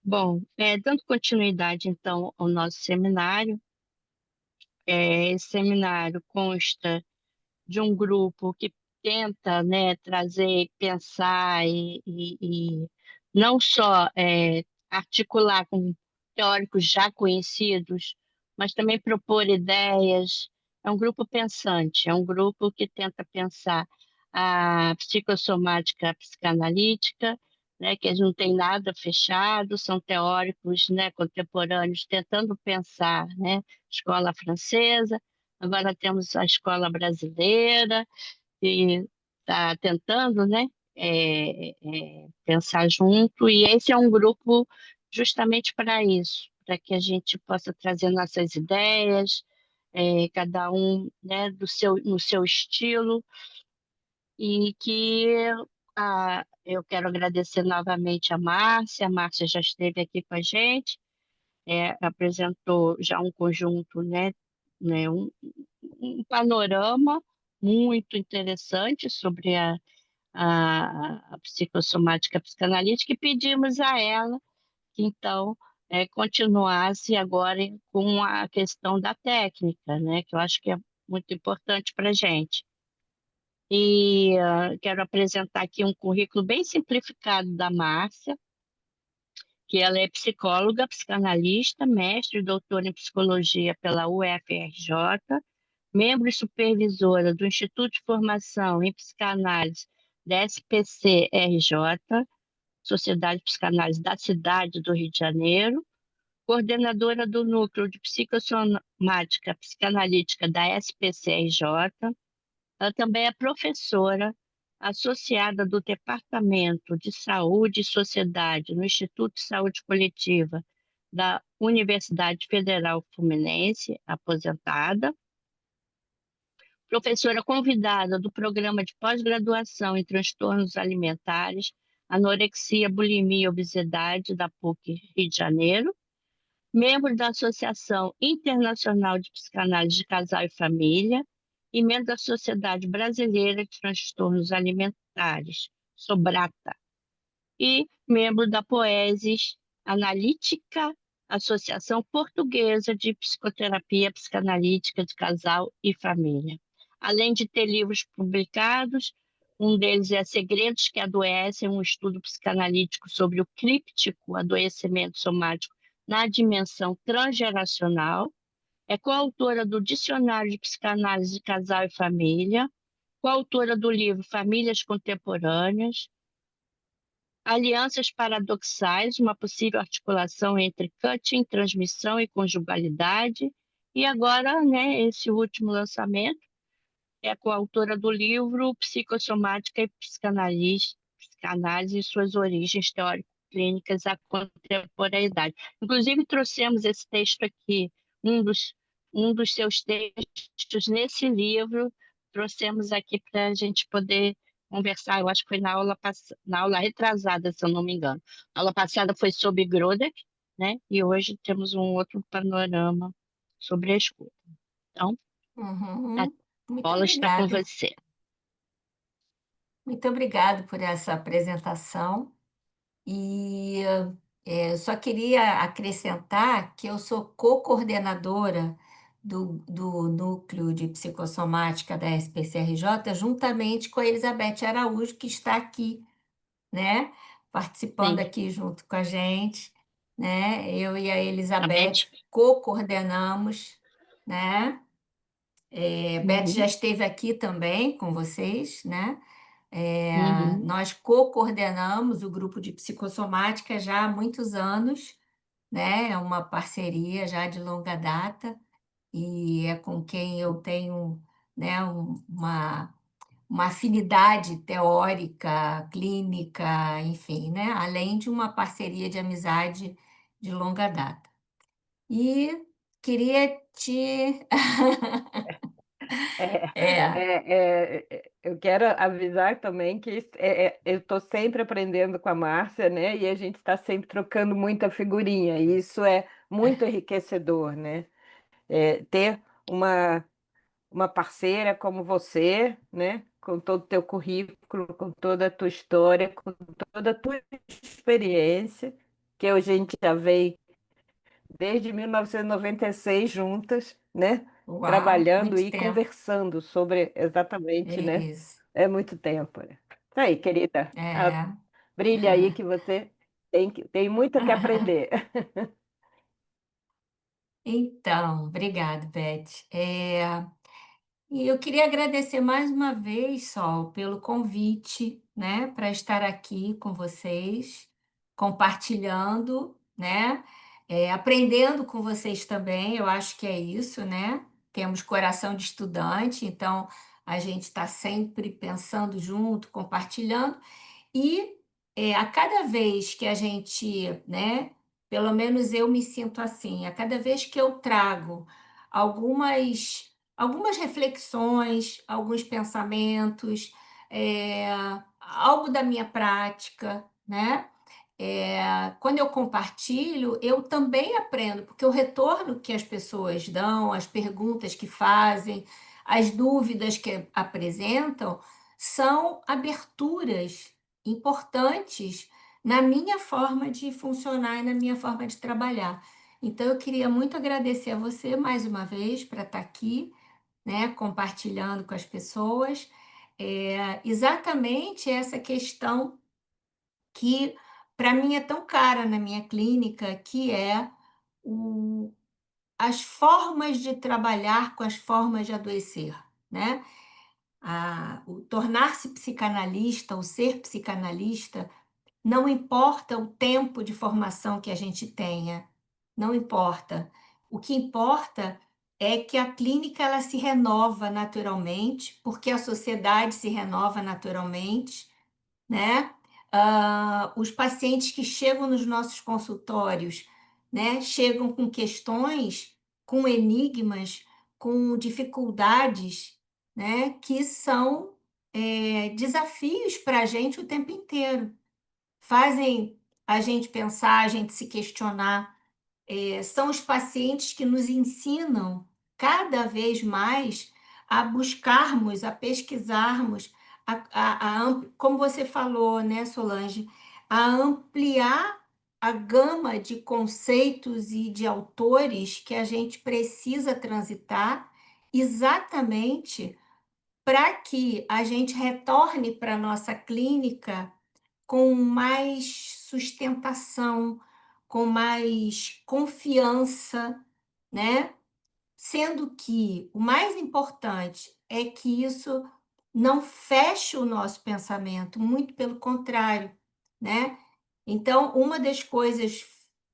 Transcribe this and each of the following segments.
Bom, dando continuidade então ao nosso seminário, esse seminário consta de um grupo que tenta, né, trazer, pensar e não só articular com teóricos já conhecidos, mas também propor ideias. É um grupo pensante, é um grupo que tenta pensar a psicossomática psicanalítica, né, que eles não tem nada fechado, são teóricos, né, contemporâneos tentando pensar, né, escola francesa, agora temos a escola brasileira, que está tentando, né, pensar junto, e esse é um grupo justamente para isso, para que a gente possa trazer nossas ideias, cada um, né, no seu estilo, e que eu quero agradecer novamente a Márcia já esteve aqui com a gente, apresentou já um conjunto, né, um panorama muito interessante sobre a psicossomática psicanalítica e pedimos a ela que, então, continuasse agora com a questão da técnica, né, que eu acho que é muito importante para a gente. E quero apresentar aqui um currículo bem simplificado da Márcia, que ela é psicóloga, psicanalista, mestre e doutora em psicologia pela UFRJ, membro e supervisora do Instituto de Formação em Psicanálise da SPC-RJ, Sociedade de Psicanálise da cidade do Rio de Janeiro, coordenadora do Núcleo de Psicossomática Psicanalítica da SPC-RJ. Ela também é professora associada do Departamento de Saúde e Sociedade no Instituto de Saúde Coletiva da Universidade Federal Fluminense, aposentada, professora convidada do programa de pós-graduação em transtornos alimentares, anorexia, bulimia e obesidade da PUC Rio de Janeiro, membro da Associação Internacional de Psicanálise de Casal e Família e membro da Sociedade Brasileira de Transtornos Alimentares, Sobrata, e membro da Poesis Analítica, Associação Portuguesa de Psicoterapia Psicanalítica de Casal e Família. Além de ter livros publicados, um deles é Segredos que Adoecem, um estudo psicanalítico sobre o críptico adoecimento somático na dimensão transgeracional. É coautora do Dicionário de Psicanálise de Casal e Família, coautora do livro Famílias Contemporâneas, Alianças Paradoxais, uma possível articulação entre cutting, transmissão e conjugalidade. E agora, né, esse último lançamento é coautora do livro Psicossomática e Psicanálise e suas origens teórico-clínicas à contemporaneidade. Inclusive, trouxemos esse texto aqui, um dos, um dos seus textos nesse livro, trouxemos aqui para a gente poder conversar. Eu acho que foi na aula retrasada, se eu não me engano. A aula passada foi sobre Grodeck, né? E hoje temos um outro panorama sobre a escuta. Então, a Uhum. Muito bola está com obrigada. você. Muito obrigada por essa apresentação. E só queria acrescentar que eu sou co-coordenadora do Núcleo de Psicossomática da SPCRJ, juntamente com a Elizabeth Araújo, que está aqui, né, participando Sim, aqui junto com a gente, né? Eu e a a Beth. Elizabeth co-coordenamos, né? Beth já Uhum, esteve aqui também com vocês, né? uhum. Nós co-coordenamos o grupo de psicossomática já há muitos anos, né? É uma parceria já de longa data e é com quem eu tenho, né, uma afinidade teórica, clínica, enfim, né? Além de uma parceria de amizade de longa data. E queria te. É, É, eu quero avisar também que eu estou sempre aprendendo com a Márcia, né? E a gente está sempre trocando muita figurinha. E isso é muito enriquecedor, né? Ter uma parceira como você, né? Com todo o teu currículo, com toda a tua história, com toda a tua experiência, que a gente já veio desde 1996 juntas, né? Uau, Trabalhando muito e tempo. conversando sobre exatamente, né? Isso. É muito tempo, né? Isso aí, querida. É. Brilha aí que você tem muito que aprender. Então, obrigado, Beth. E eu queria agradecer mais uma vez, Sol, pelo convite, né, para estar aqui com vocês, compartilhando, né, aprendendo com vocês também. Eu acho que é isso, né? Temos coração de estudante, então a gente está sempre pensando junto, compartilhando. E a cada vez que a gente, né, pelo menos eu me sinto assim, a cada vez que eu trago algumas reflexões, alguns pensamentos, algo da minha prática, né? Quando eu compartilho, eu também aprendo, porque o retorno que as pessoas dão, as perguntas que fazem, as dúvidas que apresentam, são aberturas importantes na minha forma de funcionar e na minha forma de trabalhar. Então, eu queria muito agradecer a você mais uma vez para estar aqui, né, compartilhando com as pessoas, exatamente essa questão que para mim é tão cara na minha clínica, que é o as formas de trabalhar com as formas de adoecer, né. O tornar-se psicanalista, o ser psicanalista, não importa o tempo de formação que a gente tenha, não importa. O que importa é que a clínica ela se renova naturalmente, porque a sociedade se renova naturalmente, né? Os pacientes que chegam nos nossos consultórios, né, chegam com questões, com enigmas, com dificuldades, né, que são desafios para a gente o tempo inteiro. Fazem a gente pensar, a gente se questionar. São os pacientes que nos ensinam cada vez mais a buscarmos, a pesquisarmos, como você falou, né, Solange, a ampliar a gama de conceitos e de autores que a gente precisa transitar exatamente para que a gente retorne para a nossa clínica com mais sustentação, com mais confiança, né? Sendo que o mais importante é que isso não feche o nosso pensamento, muito pelo contrário, né? Então, uma das coisas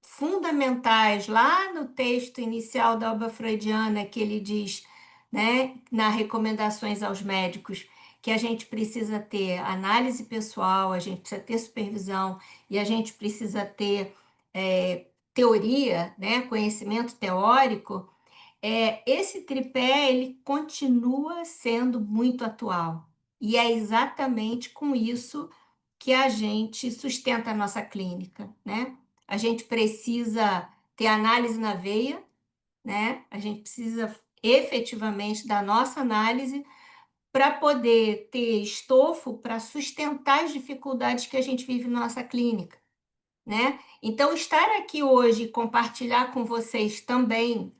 fundamentais lá no texto inicial da obra freudiana que ele diz, né, nas recomendações aos médicos, que a gente precisa ter análise pessoal, a gente precisa ter supervisão e a gente precisa ter teoria, né, conhecimento teórico. Esse tripé ele continua sendo muito atual e é exatamente com isso que a gente sustenta a nossa clínica, né? A gente precisa ter análise na veia, né? A gente precisa efetivamente da nossa análise para poder ter estofo para sustentar as dificuldades que a gente vive na nossa clínica, né? Então, estar aqui hoje e compartilhar com vocês também,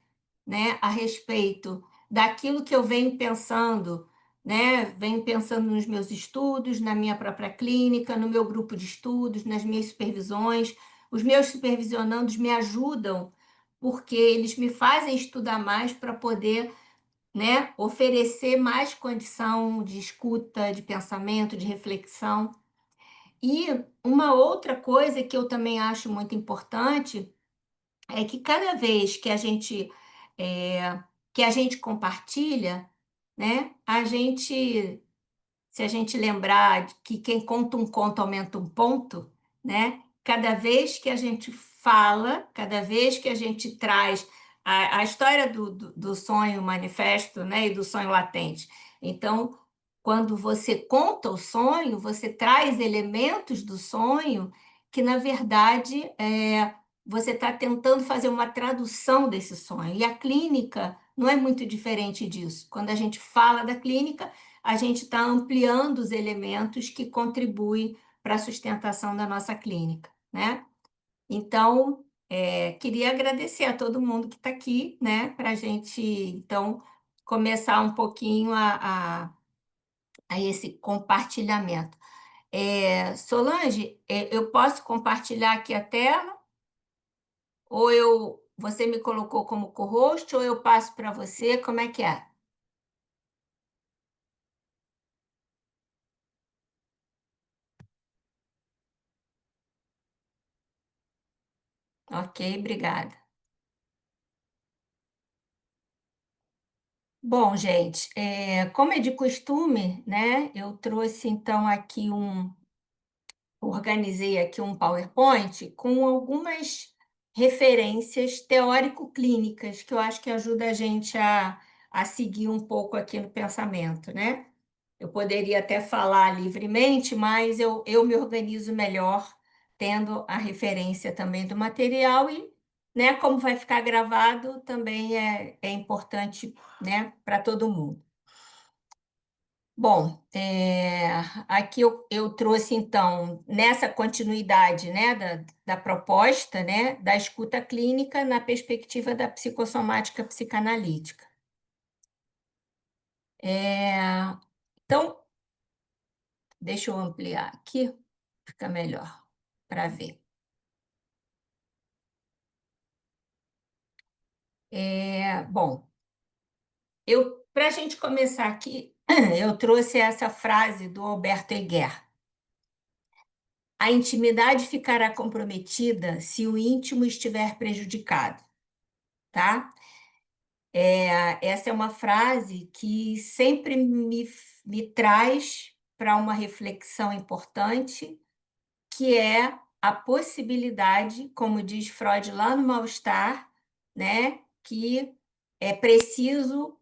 né, a respeito daquilo que eu venho pensando, né? Venho pensando nos meus estudos, na minha própria clínica, no meu grupo de estudos, nas minhas supervisões. Os meus supervisionandos me ajudam porque eles me fazem estudar mais para poder, né, oferecer mais condição de escuta, de pensamento, de reflexão. E uma outra coisa que eu também acho muito importante é que cada vez que a gente compartilha, né, se a gente lembrar de que quem conta um conto aumenta um ponto, né? Cada vez que a gente fala, cada vez que a gente traz a história do sonho manifesto, né, e do sonho latente. Então, quando você conta o sonho, você traz elementos do sonho que, na verdade, você está tentando fazer uma tradução desse sonho. E a clínica não é muito diferente disso. Quando a gente fala da clínica, a gente está ampliando os elementos que contribuem para a sustentação da nossa clínica, né? Então, queria agradecer a todo mundo que está aqui, né, para a gente, então, começar um pouquinho a esse compartilhamento. Solange, eu posso compartilhar aqui a tela? Ou você me colocou como co-host, ou eu passo para você? Como é que é? Ok, obrigada. Bom, gente, como é de costume, né? Eu trouxe então aqui organizei aqui um PowerPoint com algumas referências teórico-clínicas que eu acho que ajuda a gente a seguir um pouco aqui no pensamento, né? Eu poderia até falar livremente, mas eu me organizo melhor tendo a referência também do material e, né, como vai ficar gravado, também é importante, né, para todo mundo. Bom, aqui eu trouxe, então, nessa continuidade, né, da proposta, né, da escuta clínica na perspectiva da psicossomática psicanalítica. Então, deixa eu ampliar aqui, fica melhor para ver. Bom, para a gente começar aqui, eu trouxe essa frase do Alberto Heger. A intimidade ficará comprometida se o íntimo estiver prejudicado, tá? Essa é uma frase que sempre me traz para uma reflexão importante, que é a possibilidade, como diz Freud lá no Mal-Estar, né, que é preciso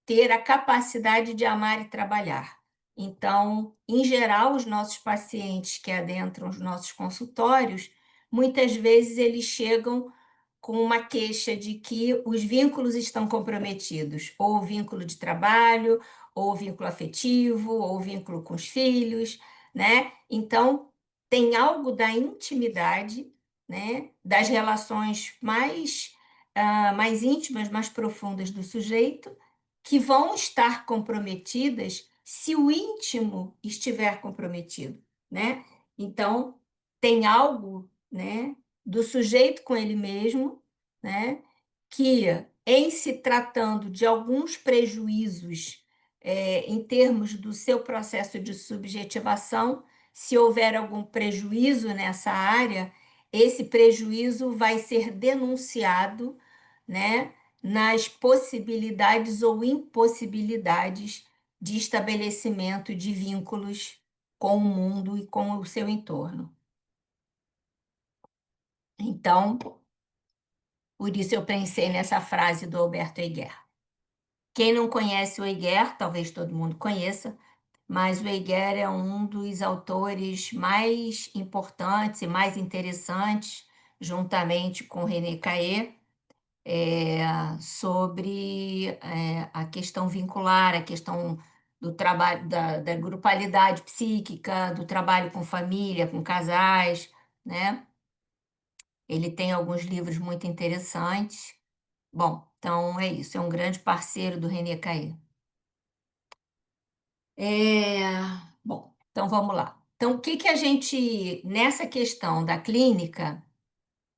ter a capacidade de amar e trabalhar. Então, em geral, os nossos pacientes que adentram os nossos consultórios, muitas vezes eles chegam com uma queixa de que os vínculos estão comprometidos, ou o vínculo de trabalho, ou o vínculo afetivo, ou o vínculo com os filhos, né? Então, tem algo da intimidade, né? Das relações mais íntimas, mais profundas do sujeito, que vão estar comprometidas se o íntimo estiver comprometido, né? Então, tem algo, né, do sujeito com ele mesmo, né, que, em se tratando de alguns prejuízos em termos do seu processo de subjetivação, se houver algum prejuízo nessa área, esse prejuízo vai ser denunciado, né, nas possibilidades ou impossibilidades de estabelecimento de vínculos com o mundo e com o seu entorno. Então, por isso eu pensei nessa frase do Alberto Heger. Quem não conhece o Heger, talvez todo mundo conheça, mas o Heger é um dos autores mais importantes e mais interessantes, juntamente com René Caillé, sobre a questão vincular, a questão do trabalho, da grupalidade psíquica, do trabalho com família, com casais, né? Ele tem alguns livros muito interessantes. Bom, então é isso, é um grande parceiro do René Caillé. Bom, então vamos lá. Então, o que a gente, nessa questão da clínica,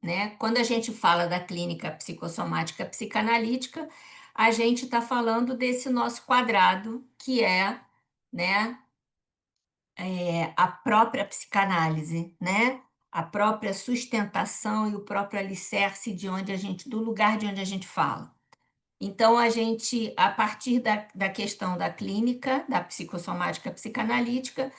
né? Quando a gente fala da clínica psicossomática psicanalítica, a gente está falando desse nosso quadrado, que né, a própria psicanálise, né? A própria sustentação e o próprio alicerce do lugar de onde a gente fala. Então, a gente, a partir da questão da clínica, da psicossomática psicanalítica,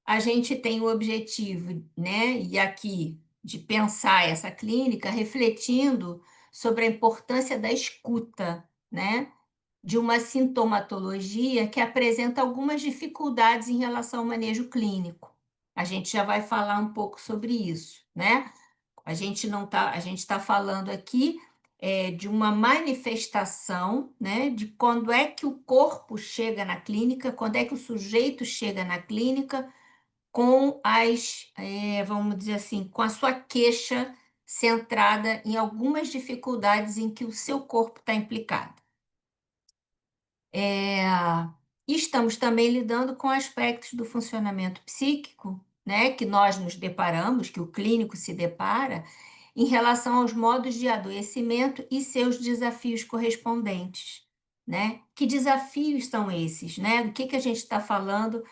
a gente tem o objetivo, né, e aqui, de pensar essa clínica refletindo sobre a importância da escuta, né, de uma sintomatologia que apresenta algumas dificuldades em relação ao manejo clínico. A gente já vai falar um pouco sobre isso, né? A gente está falando aqui de uma manifestação, né, de quando é que o corpo chega na clínica, quando é que o sujeito chega na clínica com vamos dizer assim, com a sua queixa centrada em algumas dificuldades em que o seu corpo está implicado. E estamos também lidando com aspectos do funcionamento psíquico, né, que nós nos deparamos, que o clínico se depara, em relação aos modos de adoecimento e seus desafios correspondentes, né? Que desafios são esses, né? Do que a gente está falando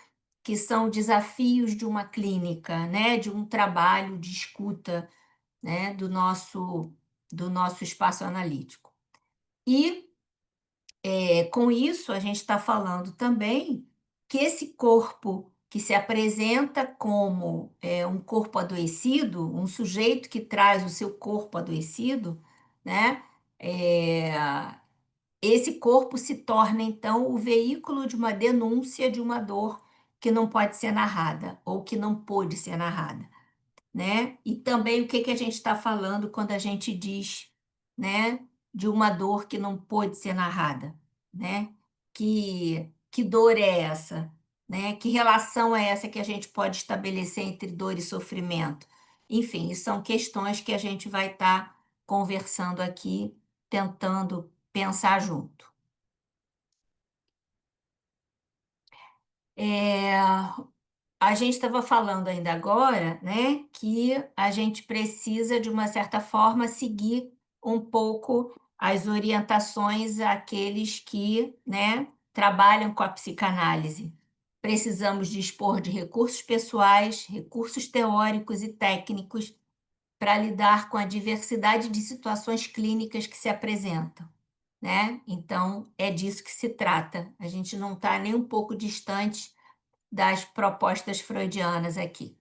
que são desafios de uma clínica, né? De um trabalho de escuta, né? Do nosso espaço analítico. E com isso, a gente está falando também que esse corpo que se apresenta como um corpo adoecido, um sujeito que traz o seu corpo adoecido, né? É, esse corpo se torna, então, o veículo de uma denúncia de uma dor que não pode ser narrada ou que não pôde ser narrada, né? E também o que a gente está falando quando a gente diz, né, de uma dor que não pôde ser narrada, né? Que dor é essa, né? Que relação é essa que a gente pode estabelecer entre dor e sofrimento? Enfim, são questões que a gente vai estar conversando aqui, tentando pensar junto. A gente estava falando ainda agora, né, que a gente precisa, de uma certa forma, seguir um pouco as orientações àqueles que, né, trabalham com a psicanálise. Precisamos dispor de recursos pessoais, recursos teóricos e técnicos para lidar com a diversidade de situações clínicas que se apresentam, né? Então, é disso que se trata. A gente não está nem um pouco distante das propostas freudianas aqui.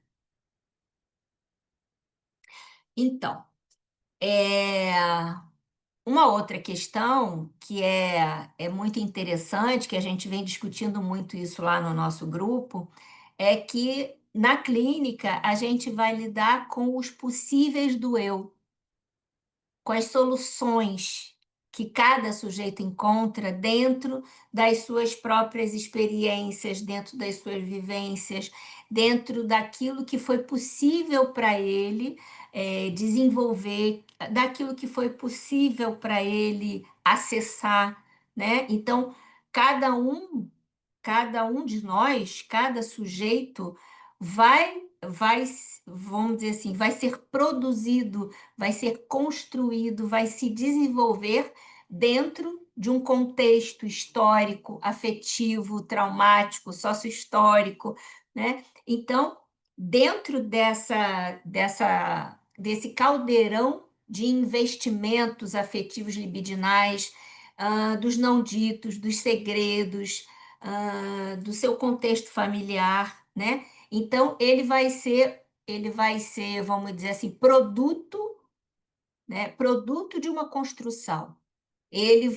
Então, uma outra questão que é muito interessante, que a gente vem discutindo muito isso lá no nosso grupo, é que na clínica a gente vai lidar com os possíveis do eu, com as soluções que cada sujeito encontra dentro das suas próprias experiências, dentro das suas vivências, dentro daquilo que foi possível para ele desenvolver, daquilo que foi possível para ele acessar, né? Então, cada um, cada um de nós, cada sujeito vai, vamos dizer assim, vai ser produzido, vai ser construído, vai se desenvolver dentro de um contexto histórico, afetivo, traumático, sócio-histórico, né? Então, dentro desse caldeirão de investimentos afetivos libidinais, dos não ditos, dos segredos, do seu contexto familiar, né? Então, ele vai ser, vamos dizer assim, produto, né? Produto de uma construção. Ele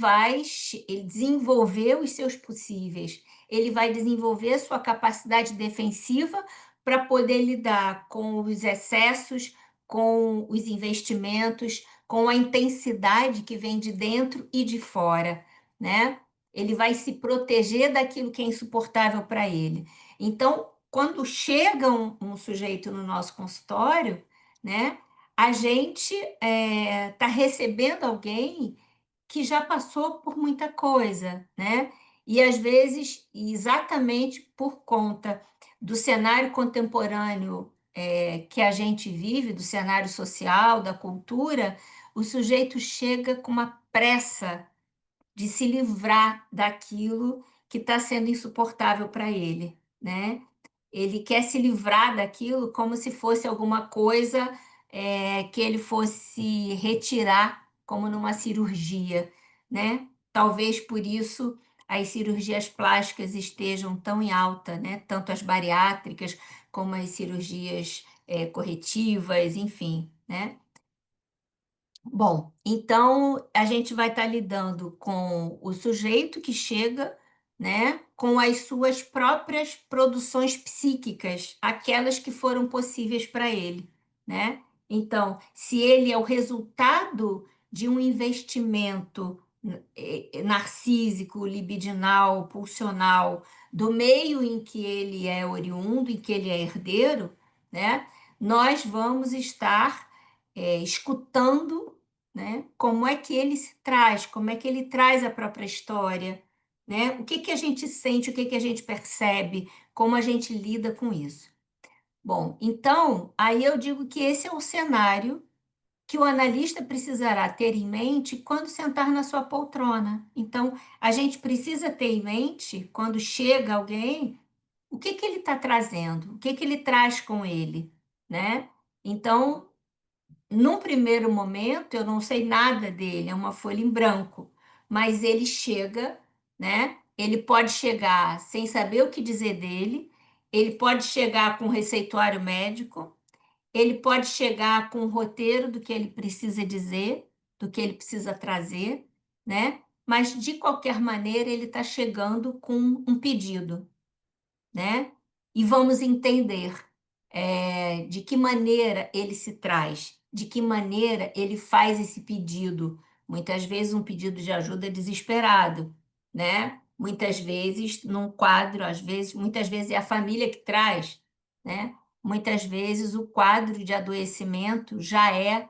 desenvolver os seus possíveis, ele vai desenvolver sua capacidade defensiva para poder lidar com os excessos, com os investimentos, com a intensidade que vem de dentro e de fora, né? Ele vai se proteger daquilo que é insuportável para ele. Então, quando chega um sujeito no nosso consultório, né, a gente está recebendo alguém que já passou por muita coisa, né? E às vezes, exatamente por conta do cenário contemporâneo que a gente vive, do cenário social, da cultura, o sujeito chega com uma pressa de se livrar daquilo que está sendo insuportável para ele, né? Ele quer se livrar daquilo como se fosse alguma coisa que ele fosse retirar, como numa cirurgia, né? Talvez por isso as cirurgias plásticas estejam tão em alta, né? Tanto as bariátricas como as cirurgias corretivas, enfim, né? Bom, então a gente vai estar lidando com o sujeito que chega, né, com as suas próprias produções psíquicas, aquelas que foram possíveis para ele, né? Então, se ele é o resultado de um investimento narcísico, libidinal, pulsional, do meio em que ele é oriundo, em que ele é herdeiro, né? Nós vamos estar escutando, né, como é que ele se traz, como é que ele traz a própria história, né? O que que a gente sente, o que que a gente percebe, como a gente lida com isso. Bom, então, aí eu digo que esse é o cenário que o analista precisará ter em mente quando sentar na sua poltrona. Então, a gente precisa ter em mente, quando chega alguém, o que que ele está trazendo, o que que ele traz com ele, né? Então, num primeiro momento, eu não sei nada dele, é uma folha em branco, mas ele chega, né? Ele pode chegar sem saber o que dizer dele, ele pode chegar com receituário médico, ele pode chegar com o roteiro do que ele precisa dizer, do que ele precisa trazer, né? Mas, de qualquer maneira, ele está chegando com um pedido, né? E vamos entender de que maneira ele se traz, de que maneira ele faz esse pedido. Muitas vezes um pedido de ajuda desesperado, né? Muitas vezes num quadro, muitas vezes é a família que traz, né? Muitas vezes o quadro de adoecimento já é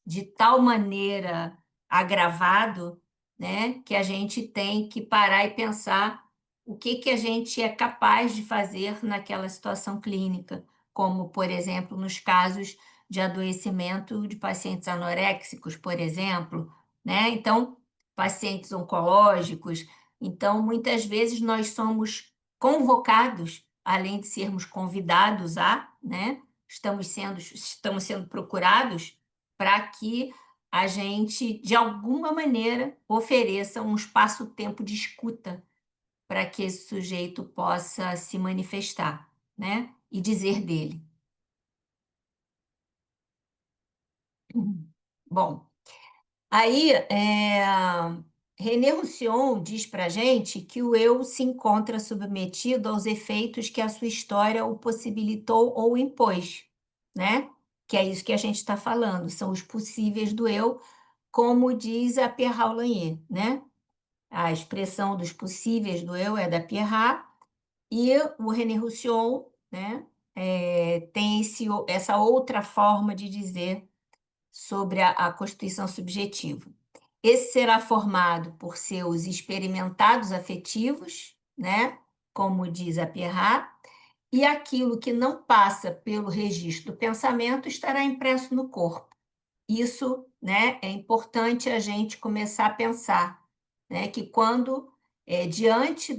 de tal maneira agravado, né, que a gente tem que parar e pensar o que que a gente é capaz de fazer naquela situação clínica, como, por exemplo, nos casos de adoecimento de pacientes anoréxicos, por exemplo, né? Então, pacientes oncológicos. Então, muitas vezes nós somos convocados, além de sermos convidados né? Estamos sendo procurados para que a gente, de alguma maneira, ofereça um espaço-tempo de escuta para que esse sujeito possa se manifestar, né? E dizer dele. Bom, aí René Roussillon diz para a gente que o eu se encontra submetido aos efeitos que a sua história o possibilitou ou impôs, né? Que é isso que a gente está falando, são os possíveis do eu, como diz a Pierre Lanier, né? A expressão dos possíveis do eu é da Pierre, e o René Roussillon, né, tem essa outra forma de dizer sobre a constituição subjetiva. Esse será formado por seus experimentados afetivos, né, como diz a Pierre, e aquilo que não passa pelo registro do pensamento estará impresso no corpo. Isso, né, é importante a gente começar a pensar, né, que quando, diante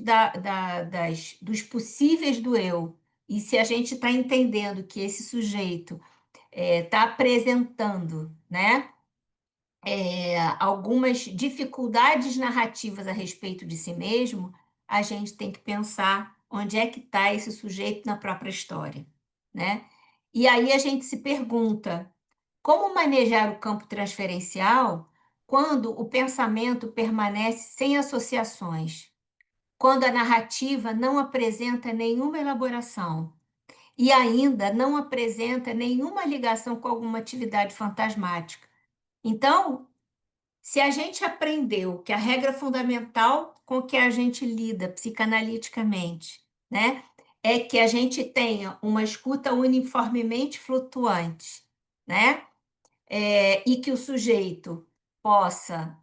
dos possíveis do eu, e se a gente está entendendo que esse sujeito está apresentando, né, algumas dificuldades narrativas a respeito de si mesmo, a gente tem que pensar onde é que está esse sujeito na própria história, né? E aí a gente se pergunta, como manejar o campo transferencial quando o pensamento permanece sem associações, quando a narrativa não apresenta nenhuma elaboração e ainda não apresenta nenhuma ligação com alguma atividade fantasmática? Então, se a gente aprendeu que a regra fundamental com que a gente lida psicanaliticamente, né, é que a gente tenha uma escuta uniformemente flutuante, né? E que o sujeito possa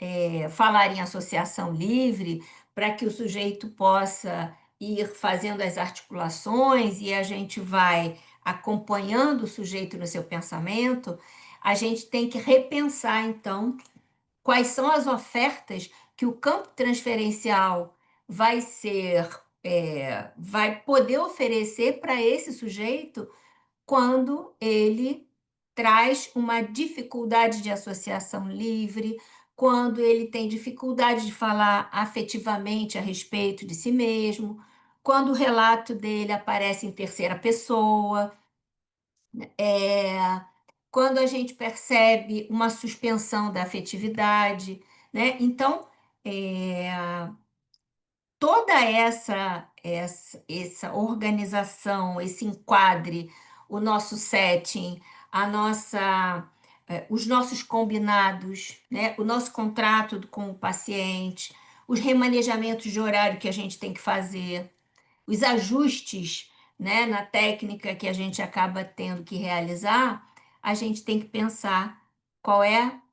falar em associação livre, para que o sujeito possa ir fazendo as articulações e a gente vai acompanhando o sujeito no seu pensamento, a gente tem que repensar, então, quais são as ofertas que o campo transferencial vai poder oferecer para esse sujeito quando ele traz uma dificuldade de associação livre, quando ele tem dificuldade de falar afetivamente a respeito de si mesmo, quando o relato dele aparece em terceira pessoa, é, quando a gente percebe uma suspensão da afetividade, né? Então, é, toda essa organização, esse enquadre, o nosso setting, os nossos combinados, né? O nosso contrato com o paciente, os remanejamentos de horário que a gente tem que fazer, os ajustes, na técnica que a gente acaba tendo que realizar, a gente tem que pensar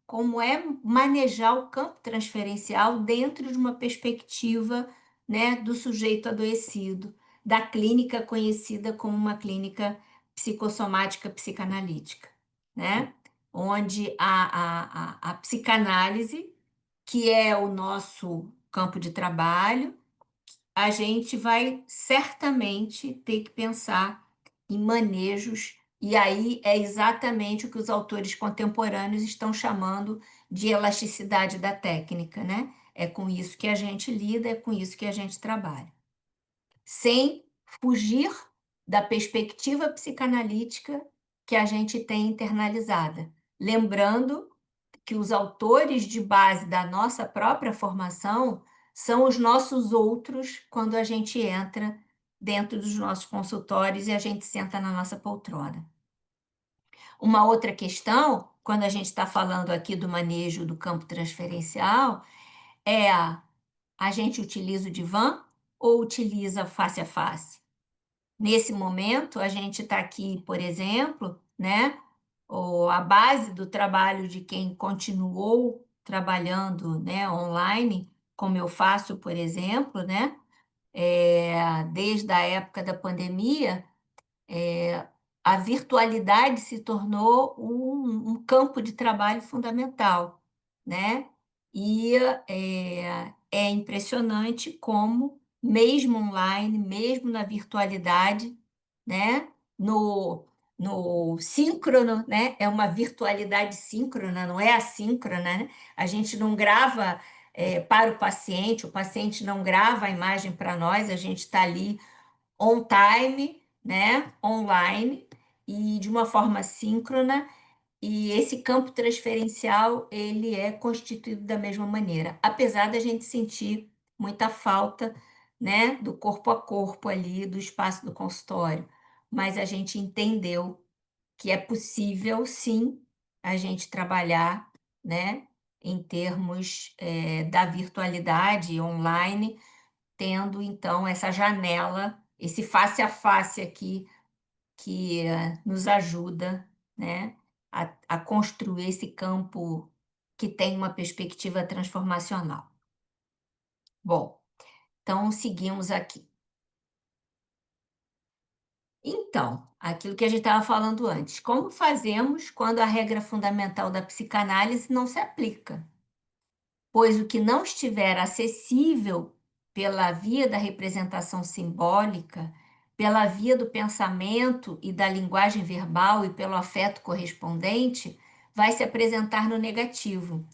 como é manejar o campo transferencial dentro de uma perspectiva, né, do sujeito adoecido, da clínica conhecida como uma clínica psicossomática psicanalítica, né? Onde a psicanálise, que é o nosso campo de trabalho, a gente vai certamente ter que pensar em manejos, e aí é exatamente o que os autores contemporâneos estão chamando de elasticidade da técnica, né? É com isso que a gente lida, é com isso que a gente trabalha. Sem fugir da perspectiva psicanalítica que a gente tem internalizada. Lembrando que os autores de base da nossa própria formação são os nossos outros quando a gente entra dentro dos nossos consultórios e a gente senta na nossa poltrona. Uma outra questão, quando a gente está falando aqui do manejo do campo transferencial, é a gente utiliza o divã ou utiliza face a face? Nesse momento, a gente está aqui, por exemplo, né? Ou a base do trabalho de quem continuou trabalhando, né, online, como eu faço, por exemplo, né? Desde a época da pandemia, a virtualidade se tornou um campo de trabalho fundamental, né? E é impressionante como, mesmo online, mesmo na virtualidade, né? No, no síncrono, né? É uma virtualidade síncrona, não é assíncrona, né? A gente não grava para o paciente não grava a imagem para nós, a gente está ali on time, né? Online e de uma forma síncrona, e esse campo transferencial, ele é constituído da mesma maneira, apesar da gente sentir muita falta, né, do corpo a corpo ali, do espaço do consultório, mas a gente entendeu que é possível, sim, a gente trabalhar, né, em termos da virtualidade online, tendo, então, essa janela, esse face a face aqui, que nos ajuda, né, a construir esse campo que tem uma perspectiva transformacional. Bom, então seguimos aqui. Então, aquilo que a gente estava falando antes, como fazemos quando a regra fundamental da psicanálise não se aplica? Pois o que não estiver acessível pela via da representação simbólica, pela via do pensamento e da linguagem verbal e pelo afeto correspondente, vai se apresentar no negativo.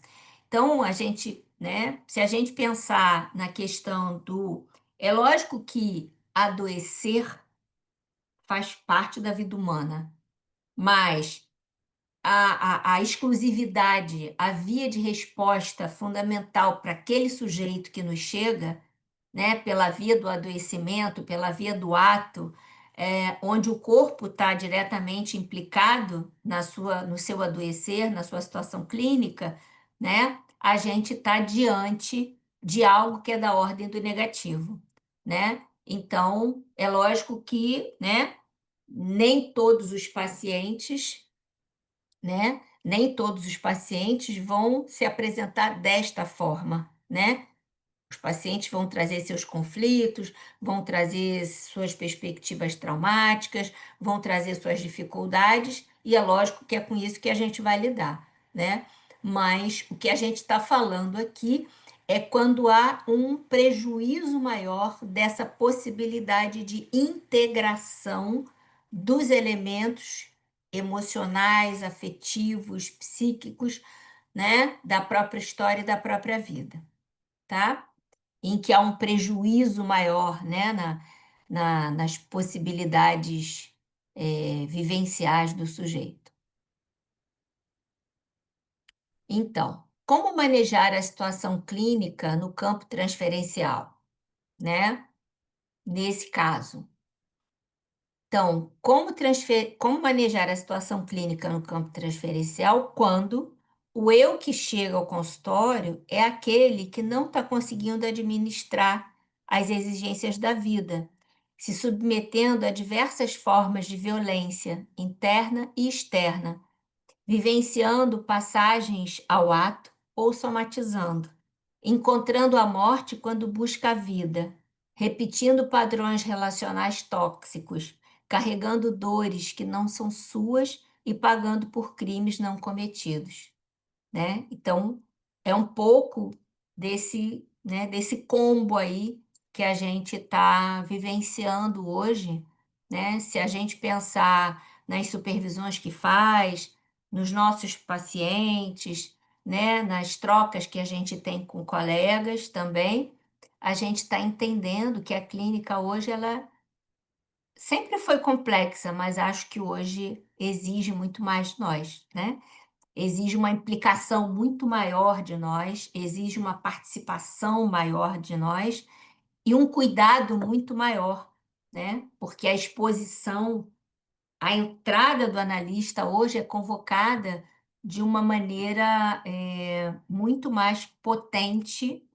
Então, a gente, né, se a gente pensar na questão do. É lógico que adoecer faz parte da vida humana, mas a exclusividade, a via de resposta fundamental para aquele sujeito que nos chega, né, pela via do adoecimento, pela via do ato, onde o corpo está diretamente implicado no seu adoecer, na sua situação clínica, né, a gente está diante de algo que é da ordem do negativo, né? Então, é lógico que, né, nem todos os pacientes, né? Nem todos os pacientes vão se apresentar desta forma, né? Os pacientes vão trazer seus conflitos, vão trazer suas perspectivas traumáticas, vão trazer suas dificuldades, e é lógico que é com isso que a gente vai lidar, né? Mas o que a gente está falando aqui é quando há um prejuízo maior dessa possibilidade de integração dos elementos emocionais, afetivos, psíquicos, né, da própria história e da própria vida, tá? Em que há um prejuízo maior, né, nas possibilidades vivenciais do sujeito. Então, como manejar a situação clínica no campo transferencial, né? Nesse caso. Então, como manejar a situação clínica no campo transferencial quando o eu que chega ao consultório é aquele que não está conseguindo administrar as exigências da vida, se submetendo a diversas formas de violência interna e externa, vivenciando passagens ao ato ou somatizando, encontrando a morte quando busca a vida, repetindo padrões relacionais tóxicos, carregando dores que não são suas e pagando por crimes não cometidos, né? Então, é um pouco desse, né, desse combo aí que a gente está vivenciando hoje, né? Se a gente pensar nas supervisões que faz, nos nossos pacientes, né, nas trocas que a gente tem com colegas também, a gente está entendendo que a clínica hoje, ela sempre foi complexa, mas acho que hoje exige muito mais de nós, né? Exige uma implicação muito maior de nós, exige uma participação maior de nós e um cuidado muito maior, né? Porque a exposição, a entrada do analista hoje é convocada de uma maneira muito mais potente,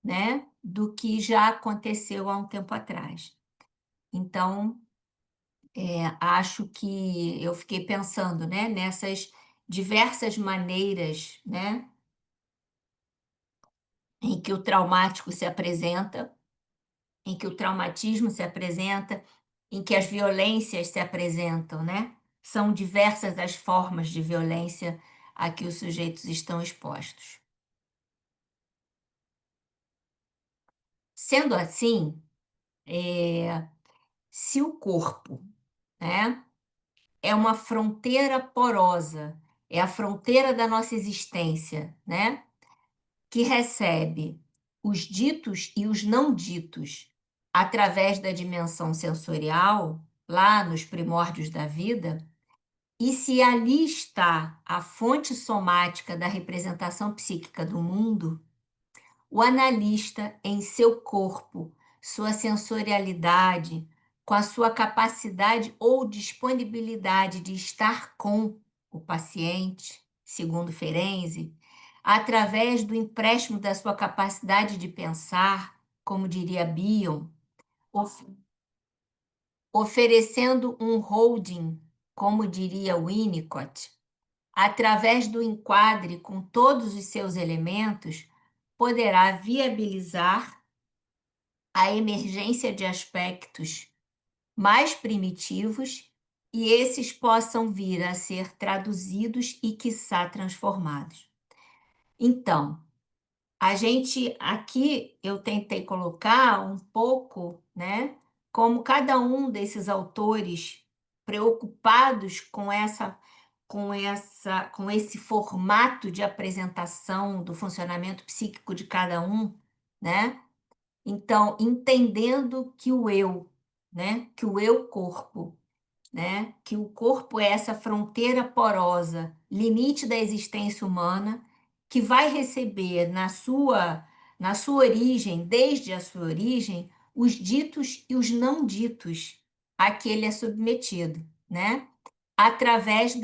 né, do que já aconteceu há um tempo atrás. Então, acho que eu fiquei pensando, né, nessas diversas maneiras, né, em que o traumático se apresenta, em que o traumatismo se apresenta, em que as violências se apresentam, né? São diversas as formas de violência a que os sujeitos estão expostos. Sendo assim, se o corpo, né, é uma fronteira porosa, é a fronteira da nossa existência, né, que recebe os ditos e os não ditos através da dimensão sensorial, lá nos primórdios da vida, e se ali está a fonte somática da representação psíquica do mundo, o analista, em seu corpo, sua sensorialidade, com a sua capacidade ou disponibilidade de estar com o paciente, segundo Ferenczi, através do empréstimo da sua capacidade de pensar, como diria Bion, of- oferecendo um holding, como diria Winnicott, através do enquadre com todos os seus elementos, poderá viabilizar a emergência de aspectos mais primitivos e esses possam vir a ser traduzidos e, quiçá, transformados. Então, a gente aqui eu tentei colocar um pouco, né, como cada um desses autores preocupados com esse formato de apresentação do funcionamento psíquico de cada um, né? Então, entendendo que o eu, né, que o eu corpo, né, que o corpo é essa fronteira porosa, limite da existência humana, que vai receber na sua origem, desde a sua origem, os ditos e os não ditos a que ele é submetido, né? Através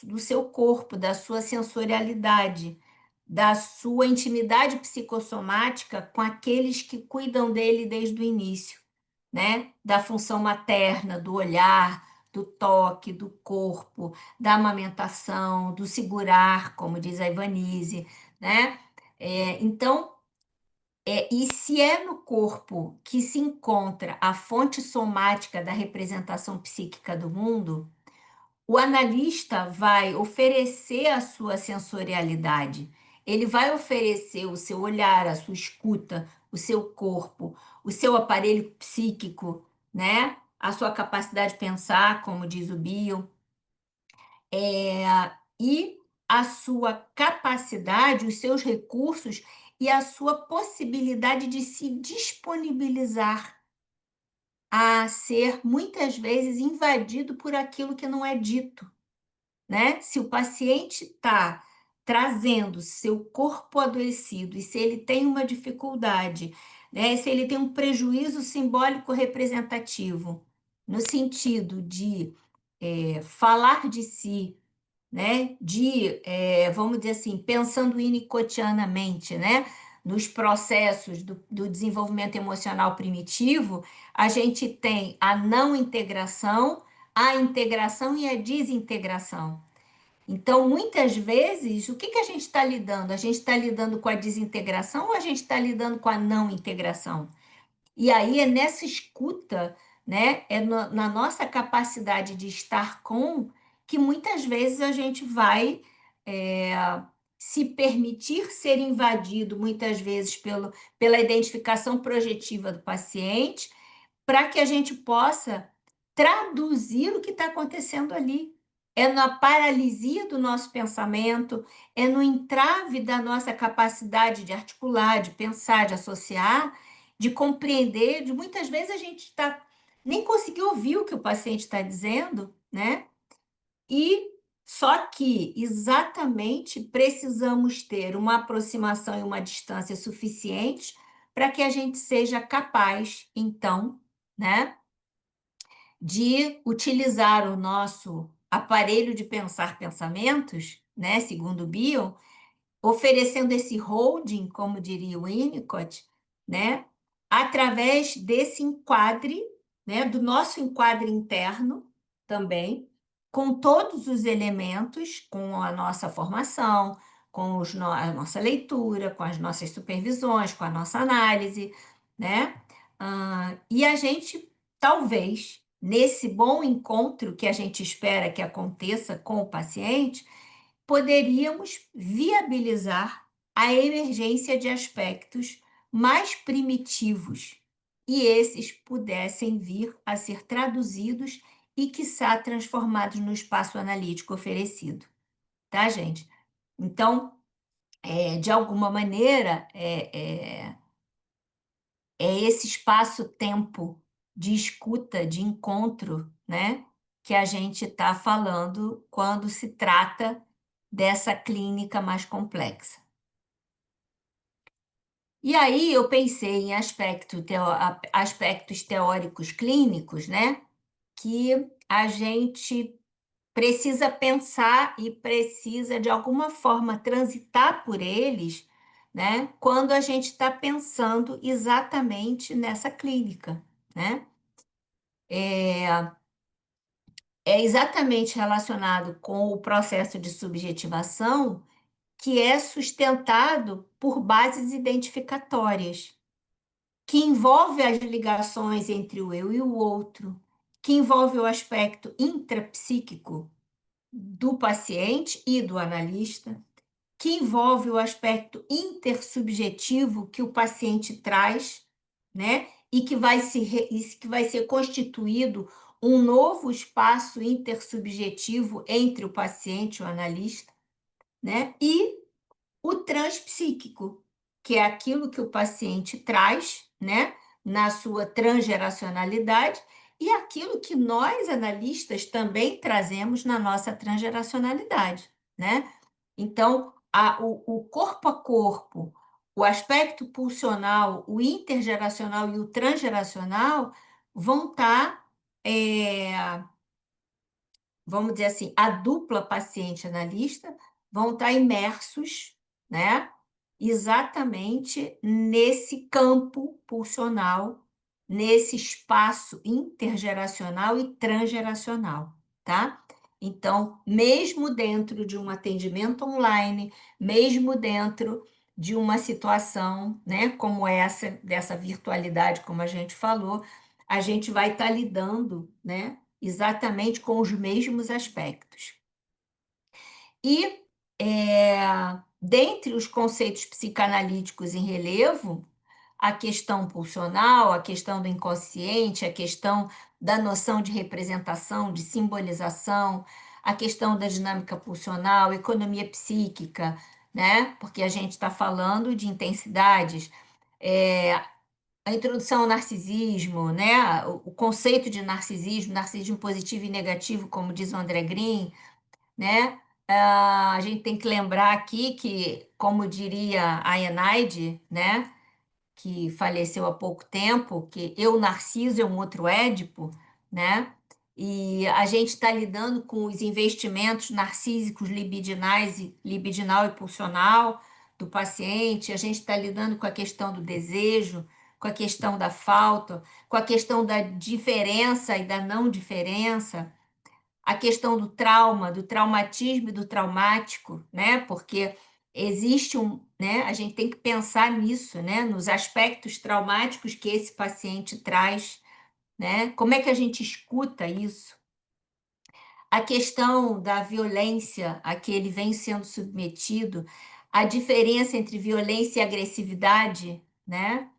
do seu corpo, da sua sensorialidade, da sua intimidade psicossomática com aqueles que cuidam dele desde o início, né? Da função materna, do olhar, do toque, do corpo, da amamentação, do segurar, como diz a Ivanise, né? Então, e se é no corpo que se encontra a fonte somática da representação psíquica do mundo, o analista vai oferecer a sua sensorialidade, ele vai oferecer o seu olhar, a sua escuta, o seu corpo, o seu aparelho psíquico, né? A sua capacidade de pensar, como diz o Bion, e a sua capacidade, os seus recursos e a sua possibilidade de se disponibilizar a ser muitas vezes invadido por aquilo que não é dito, né? Se o paciente está trazendo seu corpo adoecido e se ele tem uma dificuldade, né? Se ele tem um prejuízo simbólico representativo, no sentido de falar de si, né? Vamos dizer assim, pensando inicotianamente, né? Nos processos do desenvolvimento emocional primitivo, a gente tem a não integração, a integração e a desintegração. Então, muitas vezes, o que que a gente está lidando? A gente está lidando com a desintegração ou a gente está lidando com a não integração? E aí é nessa escuta, né? Na nossa capacidade de estar com, que muitas vezes a gente vai é, se permitir ser invadido, muitas vezes, pela identificação projetiva do paciente, para que a gente possa traduzir o que está acontecendo ali. É na paralisia do nosso pensamento, é no entrave da nossa capacidade de articular, de pensar, de associar, de compreender, de muitas vezes a gente está nem conseguir ouvir o que o paciente está dizendo, né? E só que exatamente precisamos ter uma aproximação e uma distância suficiente para que a gente seja capaz, então, né, de utilizar o nosso aparelho de pensar pensamentos, né, segundo Bion, oferecendo esse holding, como diria o Winnicott, né, através desse enquadre, né, do nosso enquadre interno também, com todos os elementos, com a nossa formação, a nossa leitura, com as nossas supervisões, com a nossa análise, né? E a gente, talvez, nesse bom encontro que a gente espera que aconteça com o paciente, poderíamos viabilizar a emergência de aspectos mais primitivos e esses pudessem vir a ser traduzidos e, quiçá, transformados no espaço analítico oferecido. Tá, gente? Então, de alguma maneira, é esse espaço-tempo de escuta, de encontro, né, que a gente está falando quando se trata dessa clínica mais complexa. E aí eu pensei em aspectos teóricos clínicos, né, que a gente precisa pensar e precisa, de alguma forma, transitar por eles, né, quando a gente está pensando exatamente nessa clínica, né? É exatamente relacionado com o processo de subjetivação, que é sustentado por bases identificatórias, que envolve as ligações entre o eu e o outro, que envolve o aspecto intrapsíquico do paciente e do analista, que envolve o aspecto intersubjetivo que o paciente traz, né? E que vai ser constituído um novo espaço intersubjetivo entre o paciente e o analista, né? E o transpsíquico, que é aquilo que o paciente traz, né, na sua transgeracionalidade, e aquilo que nós, analistas, também trazemos na nossa transgeracionalidade, né? Então, o corpo a corpo, o aspecto pulsional, o intergeracional e o transgeracional vão estar, vamos dizer assim, a dupla paciente-analista vão estar imersos, né, exatamente nesse campo pulsional, nesse espaço intergeracional e transgeracional, tá? Então, mesmo dentro de um atendimento online, mesmo dentro de uma situação, né, como essa, dessa virtualidade, como a gente falou, a gente vai estar lidando, né, exatamente com os mesmos aspectos. E, dentre os conceitos psicanalíticos em relevo, a questão pulsional, a questão do inconsciente, a questão da noção de representação, de simbolização, a questão da dinâmica pulsional, economia psíquica, né? Porque a gente está falando de intensidades, a introdução ao narcisismo, né? O conceito de narcisismo, narcisismo positivo e negativo, como diz o André Green, né? A gente tem que lembrar aqui que, como diria a Eneide, né, que faleceu há pouco tempo, que eu, Narciso, é um outro Édipo, né? E a gente está lidando com os investimentos narcísicos libidinal e pulsional do paciente, a gente está lidando com a questão do desejo, com a questão da falta, com a questão da diferença e da não diferença. a questão do trauma, do traumatismo e do traumático, né? Porque existe né? A gente tem que pensar nisso, né? Nos aspectos traumáticos que esse paciente traz, né? Como é que a gente escuta isso? A questão da violência a que ele vem sendo submetido, a diferença entre violência e agressividade, né?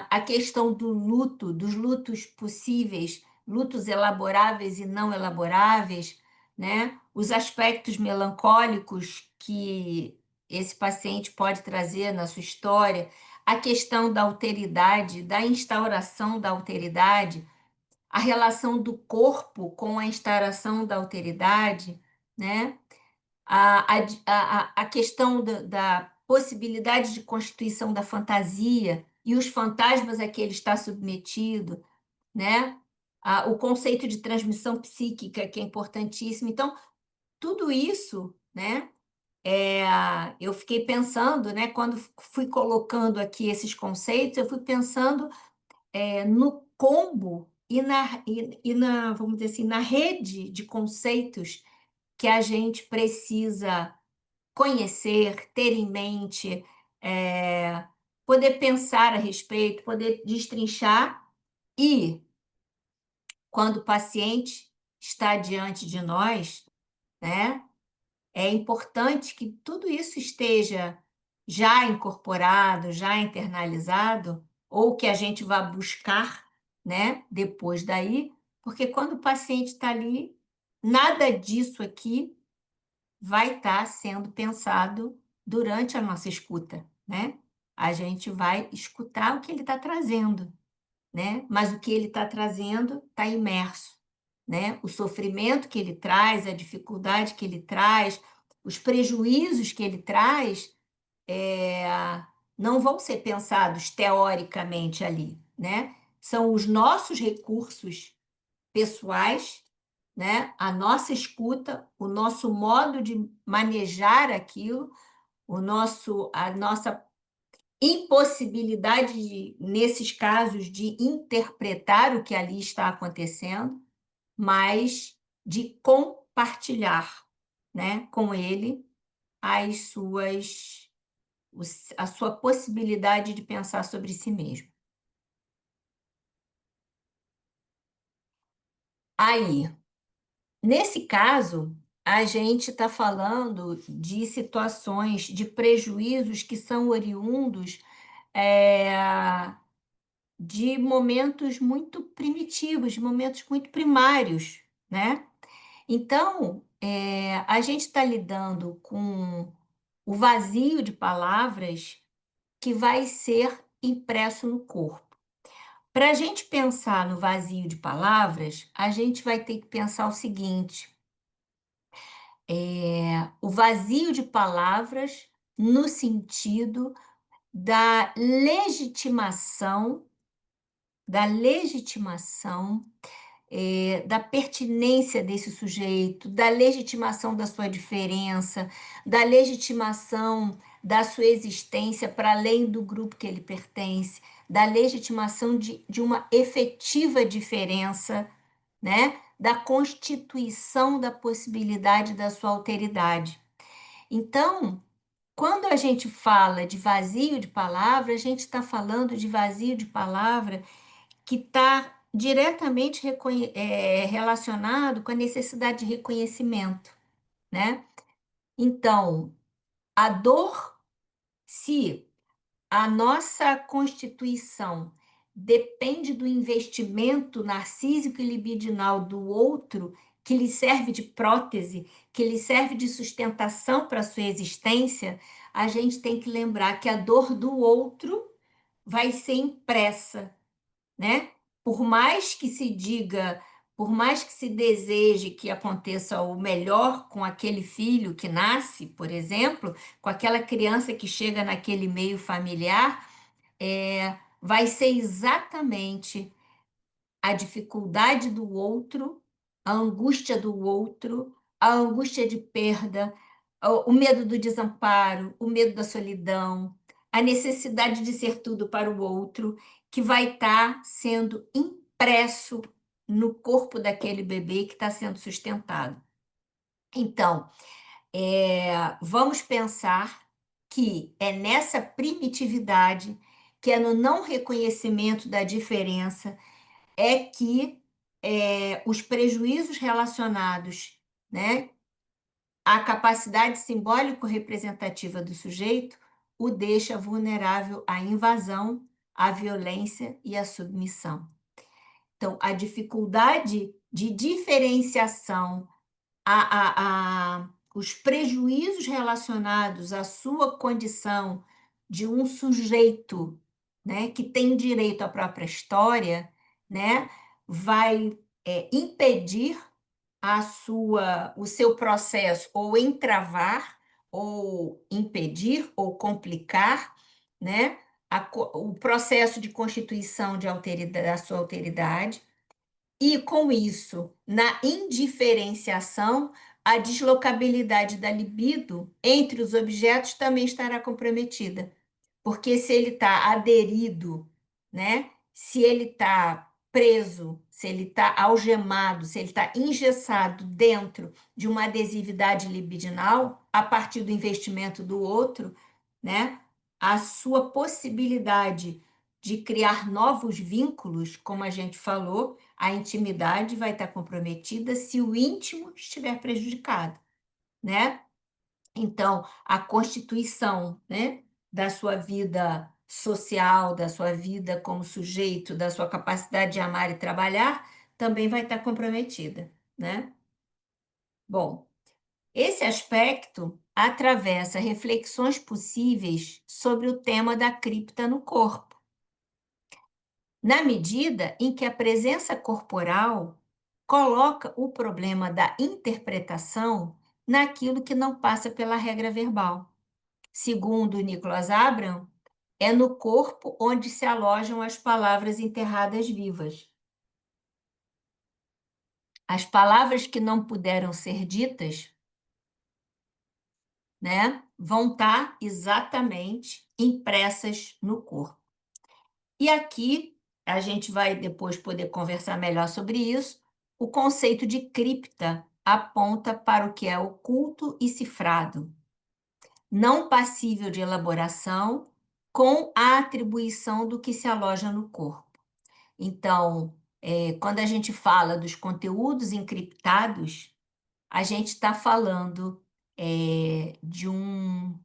A questão do luto, dos lutos possíveis, lutos elaboráveis e não elaboráveis, né? Os aspectos melancólicos que esse paciente pode trazer na sua história, a questão da alteridade, da instauração da alteridade, a relação do corpo com a instauração da alteridade, né? A questão da possibilidade de constituição da fantasia e os fantasmas a que ele está submetido, né? O conceito de transmissão psíquica, que é importantíssimo. Então, tudo isso, né? Eu fiquei pensando, né? Quando fui colocando aqui esses conceitos, eu fui pensando no combo e vamos dizer assim, na rede de conceitos que a gente precisa conhecer, ter em mente, poder pensar a respeito, poder destrinchar e, quando o paciente está diante de nós, né, é importante que tudo isso esteja já incorporado, já internalizado, ou que a gente vá buscar, né, depois daí, porque quando o paciente está ali, nada disso aqui vai estar sendo pensado durante a nossa escuta, né? A gente vai escutar o que ele está trazendo, né? Mas o que ele está trazendo está imerso, né? O sofrimento que ele traz, a dificuldade que ele traz, os prejuízos que ele traz, não vão ser pensados teoricamente ali, né? São os nossos recursos pessoais, né? A nossa escuta, o nosso modo de manejar aquilo, a nossa impossibilidade, nesses casos, de interpretar o que ali está acontecendo, mas de compartilhar, né, com ele as suas, a sua possibilidade de pensar sobre si mesmo. Aí, nesse caso, a gente está falando de situações de prejuízos que são oriundos de momentos muito primitivos, de momentos muito primários, né? Então, a gente está lidando com o vazio de palavras que vai ser impresso no corpo. Para a gente pensar no vazio de palavras, a gente vai ter que pensar o seguinte: o vazio de palavras no sentido da legitimação, da pertinência desse sujeito, da legitimação da sua diferença, da legitimação da sua existência para além do grupo que ele pertence, da legitimação de uma efetiva diferença, né? Da constituição da possibilidade da sua alteridade. Então, quando a gente fala de vazio de palavra, a gente está falando de vazio de palavra que está diretamente relacionado com a necessidade de reconhecimento, né? Então, a dor, se a nossa constituição depende do investimento narcísico e libidinal do outro, que lhe serve de prótese, que lhe serve de sustentação para a sua existência, a gente tem que lembrar que a dor do outro vai ser impressa, né? Por mais que se diga, por mais que se deseje que aconteça o melhor com aquele filho que nasce, por exemplo, com aquela criança que chega naquele meio familiar, vai ser exatamente a dificuldade do outro, a angústia do outro, a angústia de perda, o medo do desamparo, o medo da solidão, a necessidade de ser tudo para o outro, que vai estar sendo impresso no corpo daquele bebê que está sendo sustentado. Então, vamos pensar que é nessa primitividade, que é no não reconhecimento da diferença, é que os prejuízos relacionados, né, à capacidade simbólico-representativa do sujeito o deixa vulnerável à invasão, à violência e à submissão. Então, a dificuldade de diferenciação, os prejuízos relacionados à sua condição de um sujeito, né, que tem direito à própria história, né, vai impedir o seu processo, ou entravar, ou impedir, ou complicar, né, o processo de constituição da sua alteridade, e, com isso, na indiferenciação, a deslocabilidade da libido entre os objetos também estará comprometida. Porque se ele está aderido, né? Se ele está preso, se ele está algemado, se ele está engessado dentro de uma adesividade libidinal, a partir do investimento do outro, né? A sua possibilidade de criar novos vínculos, como a gente falou, a intimidade vai estar comprometida se o íntimo estiver prejudicado, né? Então, a constituição, né, da sua vida social, da sua vida como sujeito, da sua capacidade de amar e trabalhar, também vai estar comprometida, né? Bom, esse aspecto atravessa reflexões possíveis sobre o tema da cripta no corpo, na medida em que a presença corporal coloca o problema da interpretação naquilo que não passa pela regra verbal. Segundo Nicholas Abram, é no corpo onde se alojam as palavras enterradas vivas. As palavras que não puderam ser ditas, né, vão estar exatamente impressas no corpo. E aqui, a gente vai depois poder conversar melhor sobre isso, o conceito de cripta aponta para o que é oculto e cifrado, não passível de elaboração, com a atribuição do que se aloja no corpo. Então, quando a gente fala dos conteúdos encriptados, a gente está falando de um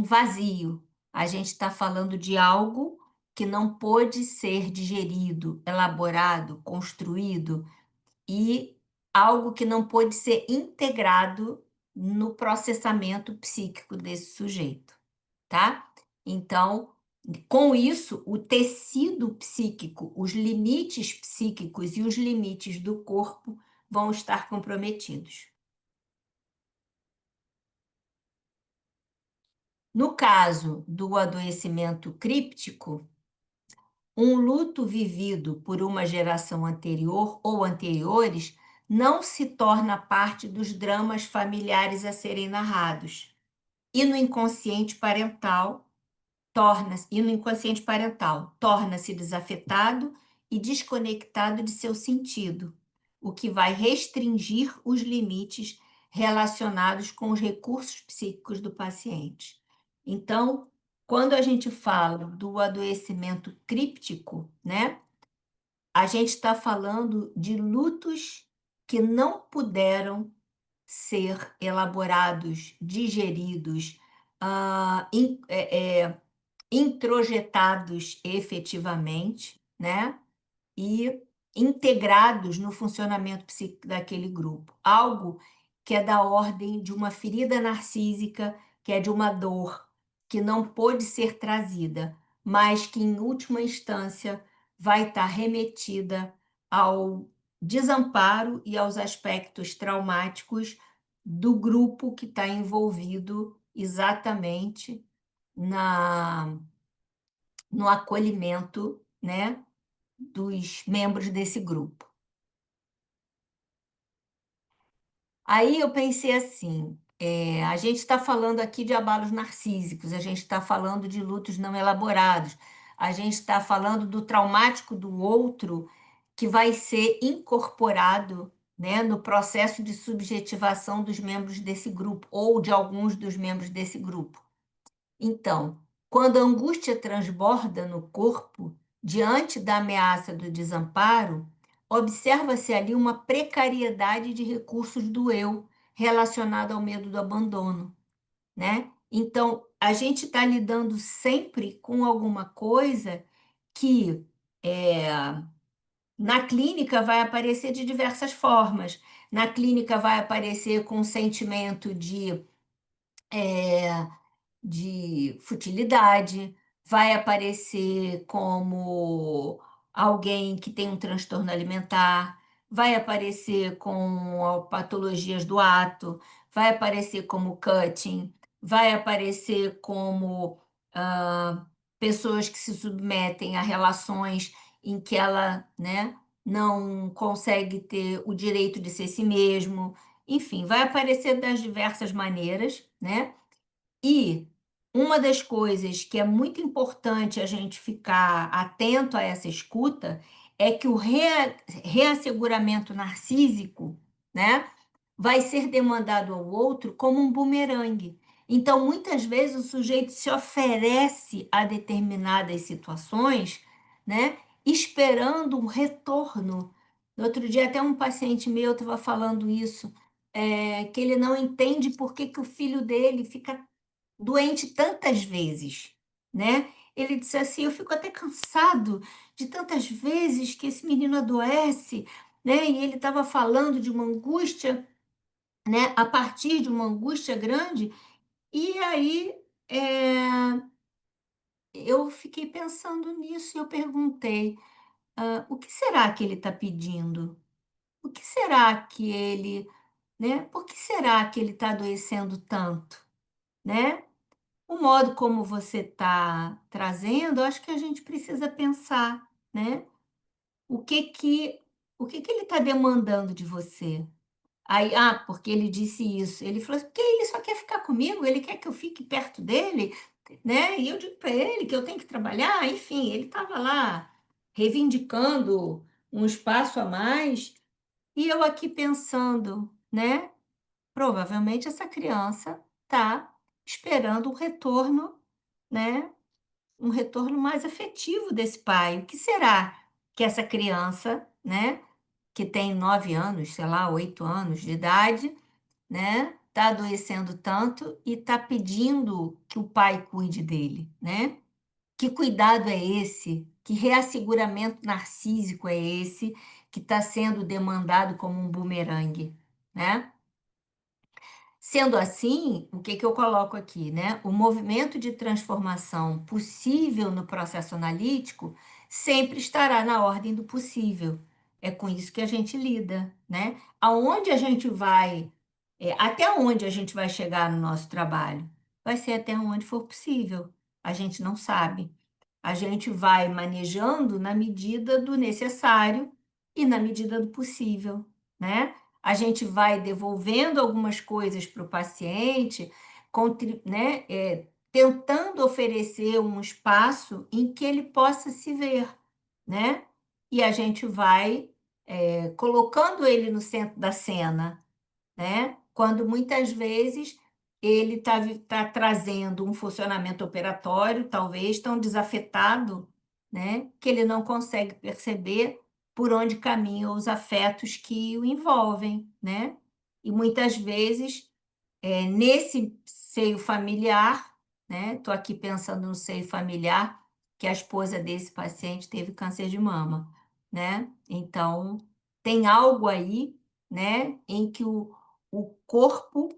vazio, a gente está falando de algo que não pôde ser digerido, elaborado, construído, e algo que não pôde ser integrado no processamento psíquico desse sujeito, tá? Então, com isso, o tecido psíquico, os limites psíquicos e os limites do corpo vão estar comprometidos. No caso do adoecimento críptico, um luto vivido por uma geração anterior ou anteriores não se torna parte dos dramas familiares a serem narrados. E no inconsciente parental, torna-se desafetado e desconectado de seu sentido, o que vai restringir os limites relacionados com os recursos psíquicos do paciente. Então, quando a gente fala do adoecimento críptico, né, a gente está falando de lutos que não puderam ser elaborados, digeridos, introjetados efetivamente, né? E integrados no funcionamento psíquico daquele grupo. Algo que é da ordem de uma ferida narcísica, que é de uma dor que não pôde ser trazida, mas que, em última instância, vai estar remetida ao desamparo e aos aspectos traumáticos do grupo que está envolvido exatamente no acolhimento, né, dos membros desse grupo. Aí eu pensei assim, a gente está falando aqui de abalos narcísicos, a gente está falando de lutos não elaborados, a gente está falando do traumático do outro que vai ser incorporado, né, no processo de subjetivação dos membros desse grupo, ou de alguns dos membros desse grupo. Então, quando a angústia transborda no corpo, diante da ameaça do desamparo, observa-se ali uma precariedade de recursos do eu relacionado ao medo do abandono, né? Então, a gente está lidando sempre com alguma coisa que na clínica vai aparecer de diversas formas. Na clínica vai aparecer com um sentimento de futilidade, vai aparecer como alguém que tem um transtorno alimentar, vai aparecer com patologias do ato, vai aparecer como cutting, vai aparecer como ah, pessoas que se submetem a relações em que ela, né, não consegue ter o direito de ser si mesmo. Enfim, vai aparecer das diversas maneiras, né? E uma das coisas que é muito importante a gente ficar atento a essa escuta é que o reasseguramento narcísico, né, vai ser demandado ao outro como um bumerangue. Então, muitas vezes, o sujeito se oferece a determinadas situações, né, esperando um retorno. No outro dia, até um paciente meu estava falando isso, que ele não entende por que que o filho dele fica doente tantas vezes, né? Ele disse assim: eu fico até cansado de tantas vezes que esse menino adoece, né? E ele estava falando de uma angústia, né? A partir de uma angústia grande. E aí eu fiquei pensando nisso e eu perguntei: o que será que ele está pedindo? O que será que ele, né? Por que será que ele está adoecendo tanto, né? O modo como você está trazendo, eu acho que a gente precisa pensar, né? O que que, o que que ele está demandando de você? Aí, porque ele disse isso. Ele falou assim, porque ele só quer ficar comigo, ele quer que eu fique perto dele, né? E eu digo para ele que eu tenho que trabalhar, enfim, ele estava lá reivindicando um espaço a mais, e eu aqui pensando, né? Provavelmente essa criança está esperando um retorno, né? Um retorno mais afetivo desse pai. O que será que essa criança, né, que tem 9 anos, sei lá, 8 anos de idade, né, está adoecendo tanto e está pedindo que o pai cuide dele, né? Que cuidado é esse? Que reasseguramento narcísico é esse que está sendo demandado como um bumerangue, né? Sendo assim, o que que eu coloco aqui, né? O movimento de transformação possível no processo analítico sempre estará na ordem do possível. É com isso que a gente lida, né? Aonde a gente vai, até onde a gente vai chegar no nosso trabalho? Vai ser até onde for possível. A gente não sabe. A gente vai manejando na medida do necessário e na medida do possível, né? A gente vai devolvendo algumas coisas para o paciente, né? Tentando oferecer um espaço em que ele possa se ver, né? E a gente vai colocando ele no centro da cena, né? Quando muitas vezes ele tá trazendo um funcionamento operatório, talvez tão desafetado, né? Que ele não consegue perceber por onde caminham os afetos que o envolvem, né? E muitas vezes, nesse seio familiar, né? Estou aqui pensando no seio familiar, que a esposa desse paciente teve câncer de mama, né? Então, tem algo aí, né, em que o corpo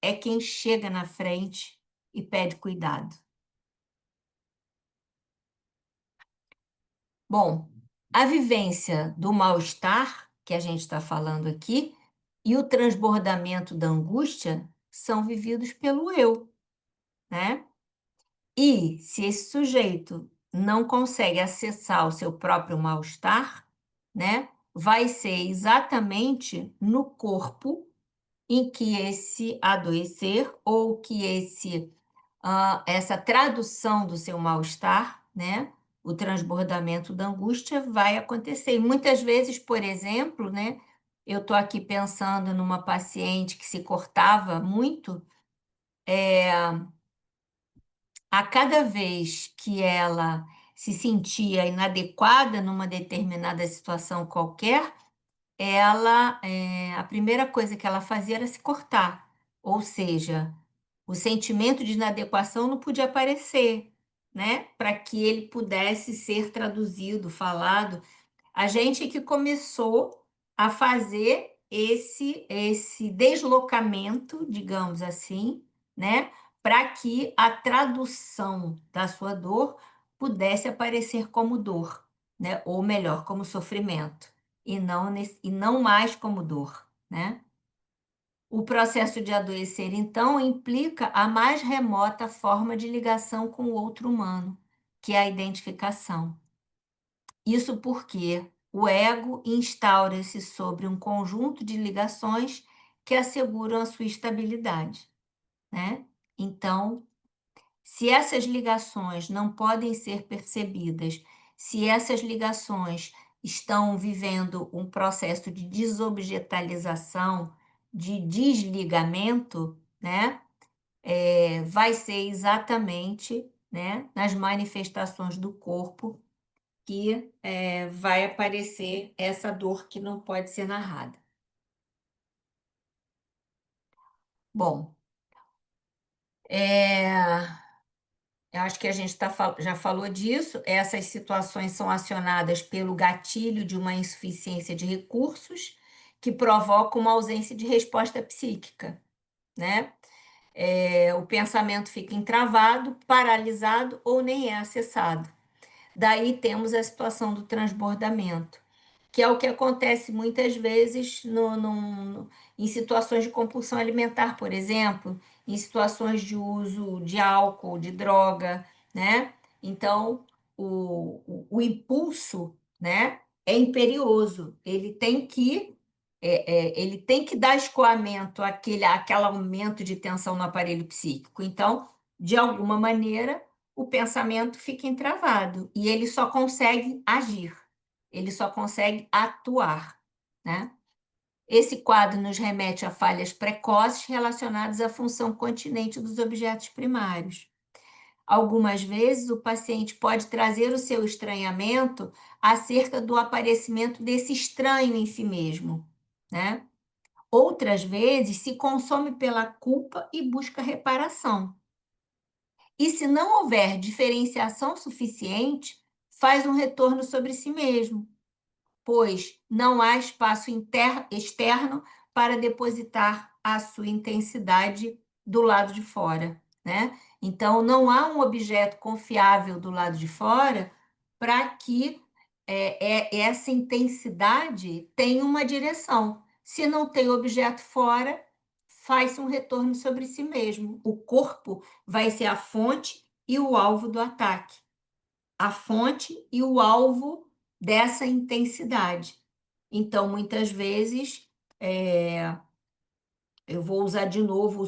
é quem chega na frente e pede cuidado. Bom, a vivência do mal-estar, que a gente está falando aqui, e o transbordamento da angústia são vividos pelo eu, né? E se esse sujeito não consegue acessar o seu próprio mal-estar, né, vai ser exatamente no corpo em que esse adoecer ou que essa tradução do seu mal-estar, né, o transbordamento da angústia vai acontecer. E muitas vezes, por exemplo, né, eu estou aqui pensando numa paciente que se cortava muito, a cada vez que ela se sentia inadequada numa determinada situação qualquer, a primeira coisa que ela fazia era se cortar. Ou seja, o sentimento de inadequação não podia aparecer, né? Para que ele pudesse ser traduzido, falado. A gente que começou a fazer esse deslocamento, digamos assim, né? Para que a tradução da sua dor pudesse aparecer como dor, né? Ou melhor, como sofrimento, e não mais como dor, né? O processo de adoecer, então, implica a mais remota forma de ligação com o outro humano, que é a identificação. Isso porque o ego instaura-se sobre um conjunto de ligações que asseguram a sua estabilidade, né? Então, se essas ligações não podem ser percebidas, se essas ligações estão vivendo um processo de desobjetalização, de desligamento, né? Vai ser exatamente, né, nas manifestações do corpo que vai aparecer essa dor que não pode ser narrada. Bom, eu acho que a gente já falou disso. Essas situações são acionadas pelo gatilho de uma insuficiência de recursos que provoca uma ausência de resposta psíquica, né? O pensamento fica entravado, paralisado ou nem é acessado. Daí temos a situação do transbordamento, que é o que acontece muitas vezes em situações de compulsão alimentar, por exemplo, em situações de uso de álcool, de droga, né? Então, o impulso, né, é imperioso, ele tem que dar escoamento àquele aumento de tensão no aparelho psíquico. Então, de alguma maneira, o pensamento fica entravado e ele só consegue agir, ele só consegue atuar, né? Esse quadro nos remete a falhas precoces relacionadas à função continente dos objetos primários. Algumas vezes, o paciente pode trazer o seu estranhamento acerca do aparecimento desse estranho em si mesmo, né? Outras vezes, se consome pela culpa e busca reparação. E se não houver diferenciação suficiente, faz um retorno sobre si mesmo, pois não há espaço externo para depositar a sua intensidade do lado de fora, né? Então, não há um objeto confiável do lado de fora para que essa intensidade tenha uma direção. Se não tem objeto fora, faz um retorno sobre si mesmo. O corpo vai ser a fonte e o alvo do ataque, a fonte e o alvo dessa intensidade. Então, muitas vezes, eu vou usar de novo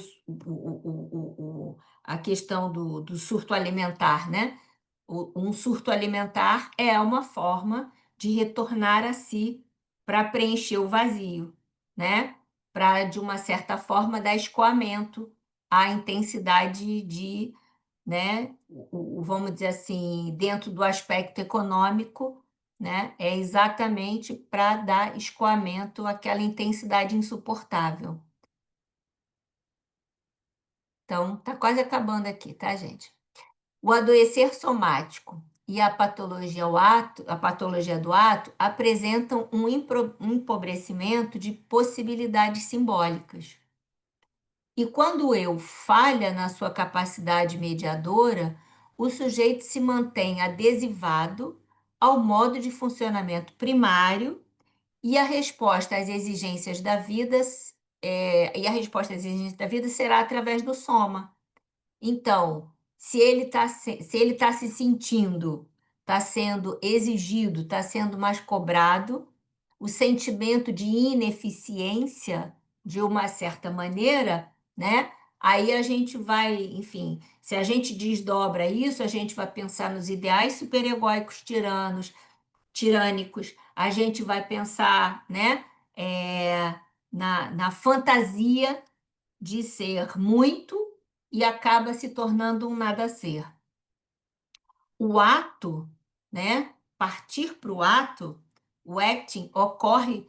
a questão do surto alimentar, né? Um surto alimentar é uma forma de retornar a si para preencher o vazio, né? Para, de uma certa forma, dar escoamento à intensidade né? Vamos dizer assim, dentro do aspecto econômico, né? É exatamente para dar escoamento àquela intensidade insuportável. Então, tá quase acabando aqui, tá, gente? O adoecer somático e a patologia do ato apresentam um empobrecimento de possibilidades simbólicas. E quando o eu falha na sua capacidade mediadora, o sujeito se mantém adesivado ao modo de funcionamento primário e a resposta às exigências da vida, será através do soma. Então, se ele tá se sentindo, está sendo exigido, está sendo mais cobrado, o sentimento de ineficiência, de uma certa maneira, né, Aí a gente vai, enfim, se a gente desdobra isso, a gente vai pensar nos ideais superegóicos tirânicos, a gente vai pensar, né, na fantasia de ser muito e acaba se tornando um nada a ser. O ato, né, partir para o ato, o acting ocorre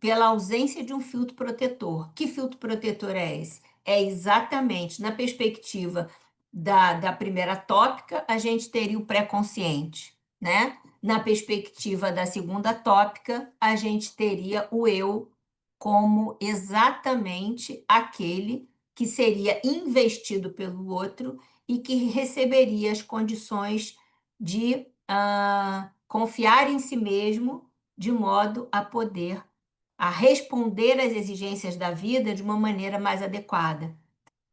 pela ausência de um filtro protetor. Que filtro protetor é esse? É exatamente na perspectiva da primeira tópica, a gente teria o pré-consciente, né? Na perspectiva da segunda tópica, a gente teria o eu como exatamente aquele que seria investido pelo outro e que receberia as condições de confiar em si mesmo, de modo a poder a responder às exigências da vida de uma maneira mais adequada.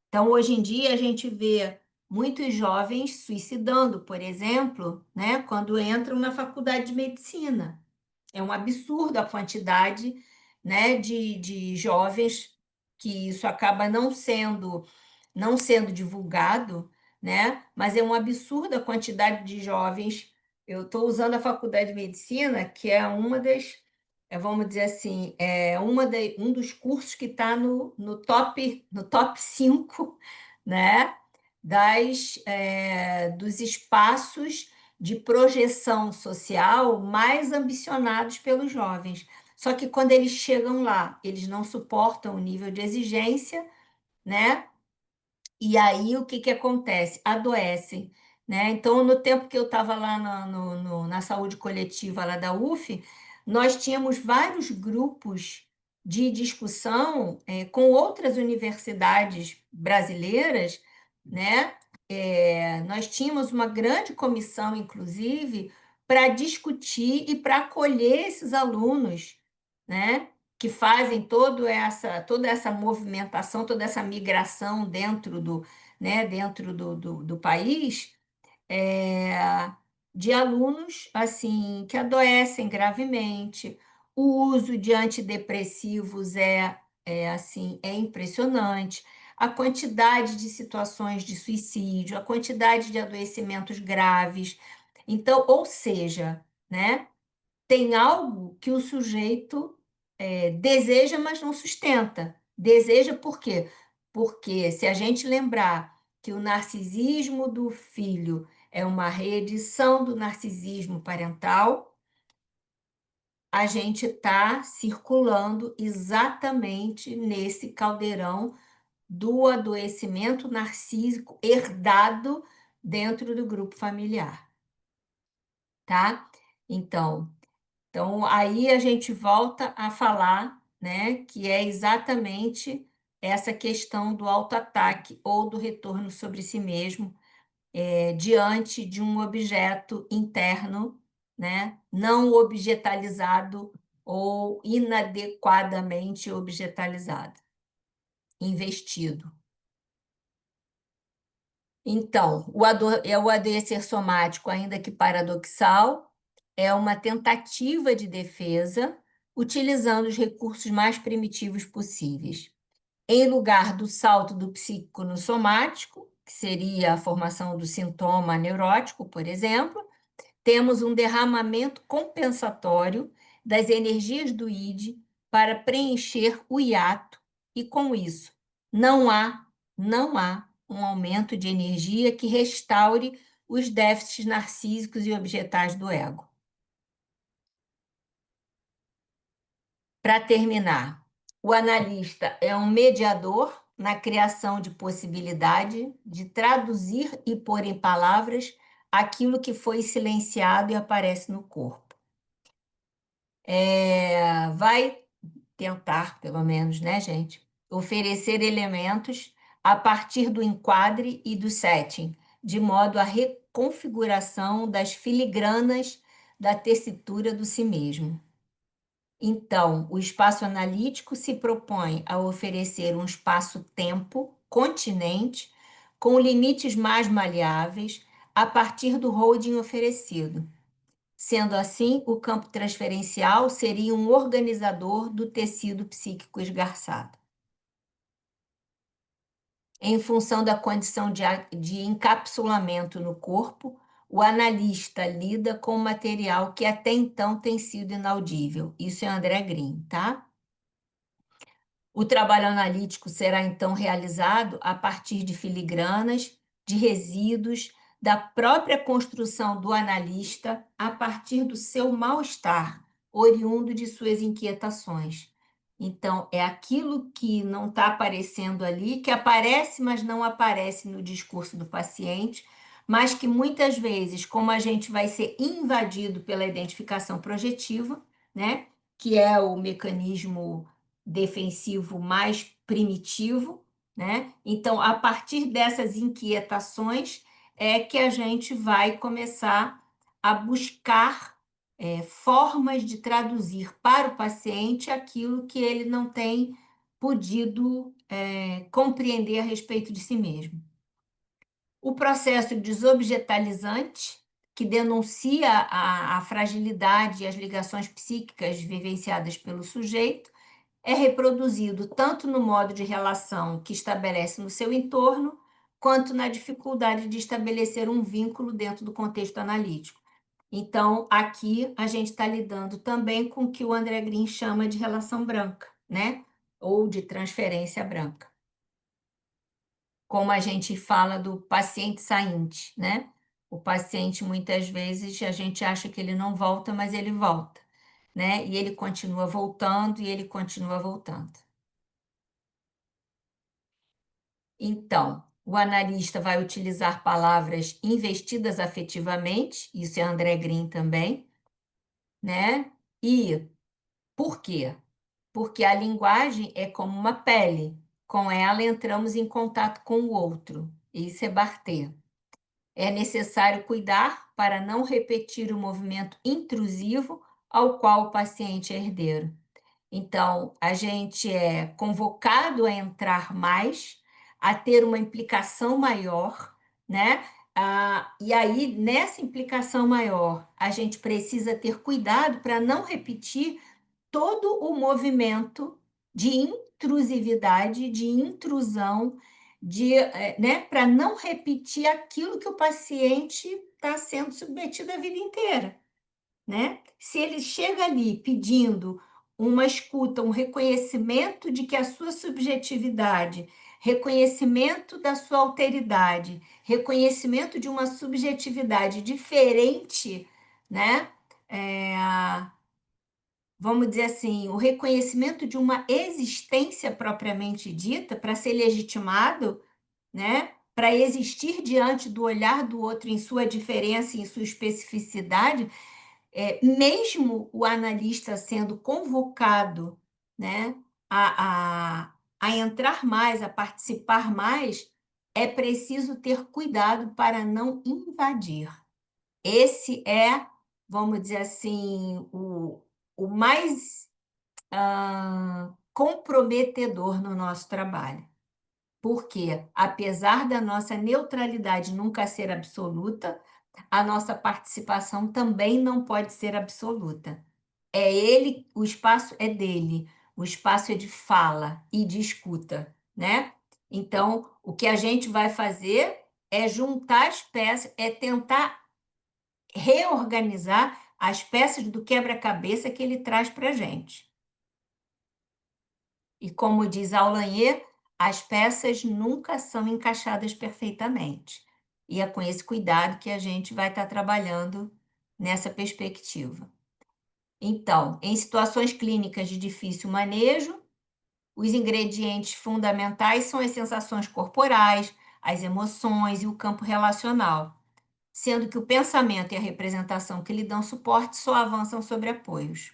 Então, hoje em dia, a gente vê muitos jovens suicidando, por exemplo, né, quando entram na faculdade de medicina. É um absurdo a quantidade, né, de jovens que isso acaba não sendo divulgado, né? Mas é um absurdo a quantidade de jovens. Eu estou usando a faculdade de medicina, que é uma das, vamos dizer assim, um dos cursos que está no top 5, né? Dos espaços de projeção social mais ambicionados pelos jovens. Só que quando eles chegam lá, eles não suportam o nível de exigência, né? E aí o que que acontece? Adoecem, né? Então, no tempo que eu estava lá na saúde coletiva lá da UF, nós tínhamos vários grupos de discussão com outras universidades brasileiras, né? Nós tínhamos uma grande comissão, inclusive, para discutir e para acolher esses alunos, né? Que fazem toda essa movimentação, toda essa migração dentro do país, é, de alunos assim que adoecem gravemente. O uso de antidepressivos é impressionante. A quantidade de situações de suicídio, a quantidade de adoecimentos graves. Então, ou seja, né? Tem algo que o sujeito deseja, mas não sustenta. Deseja por quê? Porque se a gente lembrar que o narcisismo do filho é uma reedição do narcisismo parental, a gente está circulando exatamente nesse caldeirão do adoecimento narcísico herdado dentro do grupo familiar, tá? Então, aí a gente volta a falar, né, que é exatamente essa questão do autoataque ou do retorno sobre si mesmo, diante de um objeto interno, né, não objetalizado ou inadequadamente objetalizado, investido. Então, o adoecer somático, ainda que paradoxal, é uma tentativa de defesa utilizando os recursos mais primitivos possíveis. Em lugar do salto do psíquico no somático, que seria a formação do sintoma neurótico, por exemplo, temos um derramamento compensatório das energias do id para preencher o hiato, e com isso não há um aumento de energia que restaure os déficits narcísicos e objetais do ego. Para terminar, o analista é um mediador na criação de possibilidade de traduzir e pôr em palavras aquilo que foi silenciado e aparece no corpo. Vai tentar, pelo menos, né, gente, oferecer elementos a partir do enquadre e do setting, de modo a reconfiguração das filigranas da tessitura do si mesmo. Então, o espaço analítico se propõe a oferecer um espaço-tempo continente com limites mais maleáveis a partir do holding oferecido. Sendo assim, o campo transferencial seria um organizador do tecido psíquico esgarçado. em função da condição de encapsulamento no corpo, o analista lida com material que até então tem sido inaudível. Isso é André Green, tá? O trabalho analítico será então realizado a partir de filigranas, de resíduos, da própria construção do analista, a partir do seu mal-estar, oriundo de suas inquietações. Então, é aquilo que não está aparecendo ali, que aparece, mas não aparece no discurso do paciente, mas que muitas vezes, como a gente vai ser invadido pela identificação projetiva, né, que é o mecanismo defensivo mais primitivo, né? Então, a partir dessas inquietações é que a gente vai começar a buscar formas de traduzir para o paciente aquilo que ele não tem podido compreender a respeito de si mesmo. O processo desobjetalizante, que denuncia a fragilidade e as ligações psíquicas vivenciadas pelo sujeito, é reproduzido tanto no modo de relação que estabelece no seu entorno, quanto na dificuldade de estabelecer um vínculo dentro do contexto analítico. Então, aqui a gente está lidando também com o que o André Green chama de relação branca, né? Ou de transferência branca. Como a gente fala do paciente sainte, né? O paciente, muitas vezes, a gente acha que ele não volta, mas ele volta, né? E ele continua voltando, e ele continua voltando. Então, o analista vai utilizar palavras investidas afetivamente, isso é André Green também, né? E por quê? Porque a linguagem é como uma pele, com ela entramos em contato com o outro, isso é Barthes. É necessário cuidar para não repetir o movimento intrusivo ao qual o paciente é herdeiro. Então, a gente é convocado a entrar mais, a ter uma implicação maior, né? E aí, nessa implicação maior, a gente precisa ter cuidado para não repetir todo o movimento de intrusividade, de intrusão, né? Para não repetir aquilo que o paciente está sendo submetido a vida inteira, né? Se ele chega ali pedindo uma escuta, um reconhecimento de que a sua subjetividade, reconhecimento da sua alteridade, reconhecimento de uma subjetividade diferente, né? É, vamos dizer assim, o reconhecimento de uma existência propriamente dita para ser legitimado, né? Para existir diante do olhar do outro em sua diferença, em sua especificidade, mesmo o analista sendo convocado, né, a entrar mais, a participar mais, é preciso ter cuidado para não invadir. Esse é, vamos dizer assim, o mais comprometedor no nosso trabalho. Porque, apesar da nossa neutralidade nunca ser absoluta, a nossa participação também não pode ser absoluta. É ele, o espaço é dele, o espaço é de fala e de escuta, né? Então, o que a gente vai fazer é juntar as peças, é tentar reorganizar as peças do quebra-cabeça que ele traz para a gente. E como diz Aulanier, as peças nunca são encaixadas perfeitamente. E é com esse cuidado que a gente vai estar trabalhando nessa perspectiva. Então, em situações clínicas de difícil manejo, os ingredientes fundamentais são as sensações corporais, as emoções e o campo relacional, sendo que o pensamento e a representação que lhe dão suporte só avançam sobre apoios.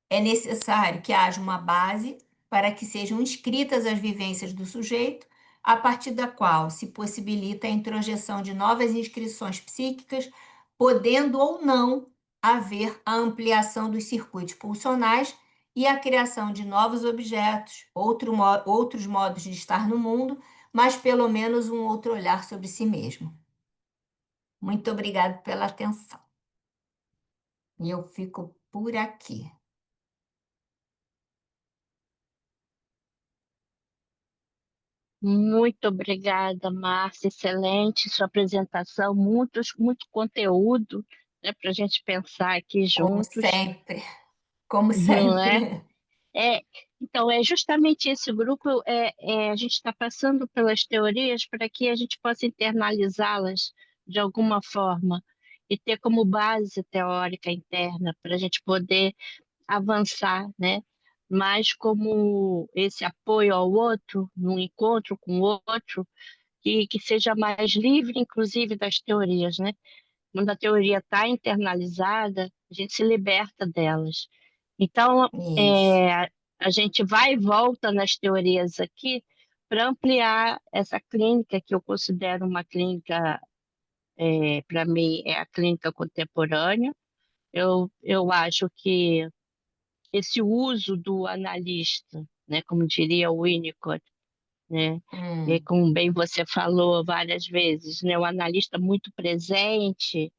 É necessário que haja uma base para que sejam inscritas as vivências do sujeito, a partir da qual se possibilita a introjeção de novas inscrições psíquicas, podendo ou não haver a ampliação dos circuitos pulsionais e a criação de novos objetos, outros modos de estar no mundo, mas pelo menos um outro olhar sobre si mesmo. Muito obrigada pela atenção. E eu fico por aqui. Muito obrigada, Márcia. Excelente sua apresentação, muito conteúdo, né, para a gente pensar aqui Como juntos, sempre, como não é? sempre. É, então, é justamente esse grupo, a gente está passando pelas teorias para que a gente possa internalizá-las de alguma forma e ter como base teórica interna para a gente poder avançar, né? Mas como esse apoio ao outro, num encontro com o outro, que seja mais livre, inclusive, das teorias, né? Quando a teoria está internalizada, a gente se liberta delas. Então, Isso, a gente vai e volta nas teorias aqui para ampliar essa clínica, que eu considero uma clínica, para mim, é a clínica contemporânea. Eu acho que esse uso do analista, né, como diria o Winnicott, né, e hum, como bem você falou várias vezes, né, o analista muito presente,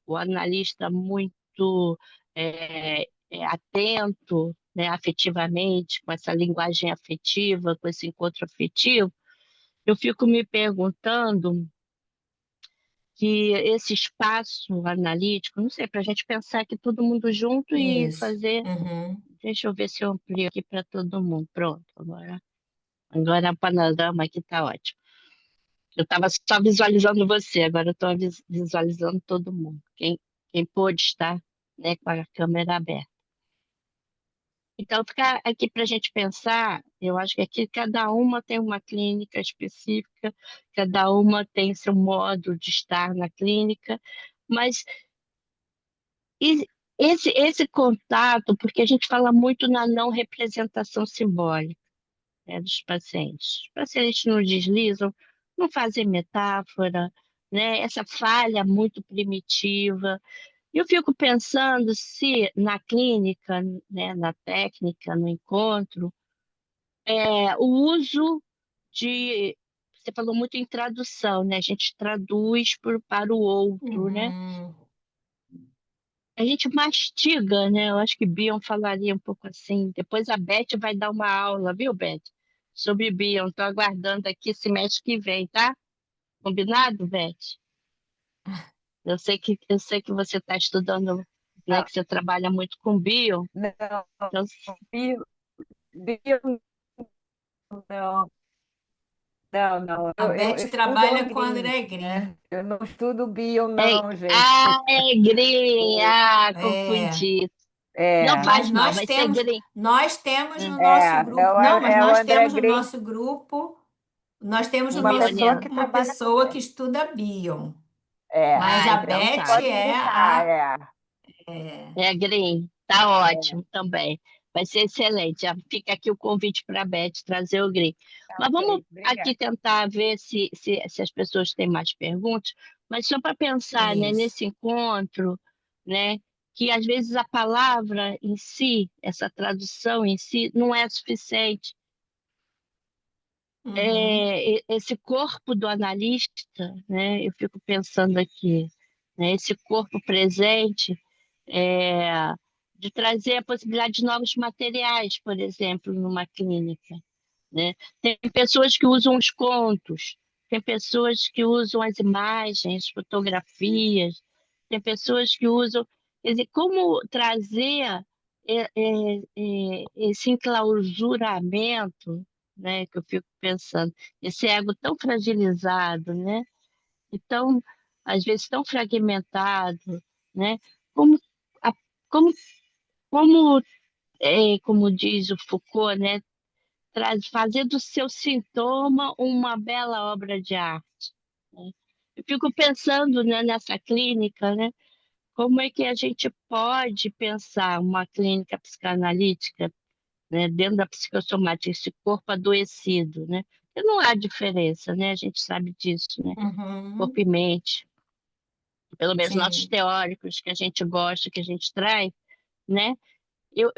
o analista muito atento, né, afetivamente, com essa linguagem afetiva, com esse encontro afetivo, eu fico me perguntando que esse espaço analítico, não sei, para a gente pensar aqui todo mundo junto e isso. fazer. Uhum. Deixa eu ver se eu amplio aqui para todo mundo. Pronto, agora o panorama aqui está ótimo. Eu estava só visualizando você, agora eu estou visualizando todo mundo. Quem pôde estar, né, com a câmera aberta. Então, ficar aqui para a gente pensar, eu acho que aqui cada uma tem uma clínica específica, cada uma tem seu modo de estar na clínica, mas e- esse contato, porque a gente fala muito na não representação simbólica, né, dos pacientes. Os pacientes não deslizam, não fazem metáfora, né, essa falha muito primitiva. Eu fico pensando se na clínica, né, na técnica, no encontro, o uso de. Você falou muito em tradução, né? A gente traduz para o outro, né? Uhum. A gente mastiga, né? Eu acho que Bion falaria um pouco assim. Depois a Beth vai dar uma aula, viu, Beth? Sobre Bion. Estou aguardando aqui esse mês que vem, tá? Combinado, Beth? Eu sei que você está estudando, né? Ah, Que você trabalha muito com Bion. não, Então, bio, bio, não, não. A Eu Beth estudo trabalha com Green, André Green. né? Eu não estudo bio, é, não, gente. é Green. É, Confundi. Não É, faz mas mal, vai ser Green. nós temos no Hum, nosso grupo, não, mas é o nós André temos no Green, nosso grupo, nós temos no um uma nosso pessoa grupo bioniano. que uma trabalha com pessoa que ele. estuda Bion, É, mas Ah, a então então Beth tá. pode é indicar, é, É Green, tá ótimo também. Vai ser excelente. Já fica aqui o convite para a Beth trazer o Green. tá Mas vamos ok, obrigada. aqui tentar ver se as pessoas têm mais perguntas, mas só para pensar, né, isso. nesse encontro, né, que às vezes a palavra em si, essa tradução em si, não é suficiente. Uhum, Esse corpo do analista, né, eu fico pensando aqui, né, esse corpo presente, é, de trazer a possibilidade de novos materiais, por exemplo, numa clínica, né? Tem pessoas que usam os contos, tem pessoas que usam as imagens, fotografias, tem pessoas que usam. Quer dizer, como trazer esse enclausuramento, né, que eu fico pensando, esse ego tão fragilizado, né, e tão, às vezes, tão fragmentado, né, como, a- como, como diz o Foucault, né, fazer do seu sintoma uma bela obra de arte, né? Eu fico pensando, né, nessa clínica, né, como é que a gente pode pensar uma clínica psicanalítica, né, dentro da psicossomática, esse corpo adoecido, né? Porque não há diferença, né? A gente sabe disso, né? Corpo uhum, e mente, pelo menos nossos sim, teóricos que a gente gosta, que a gente traz, né?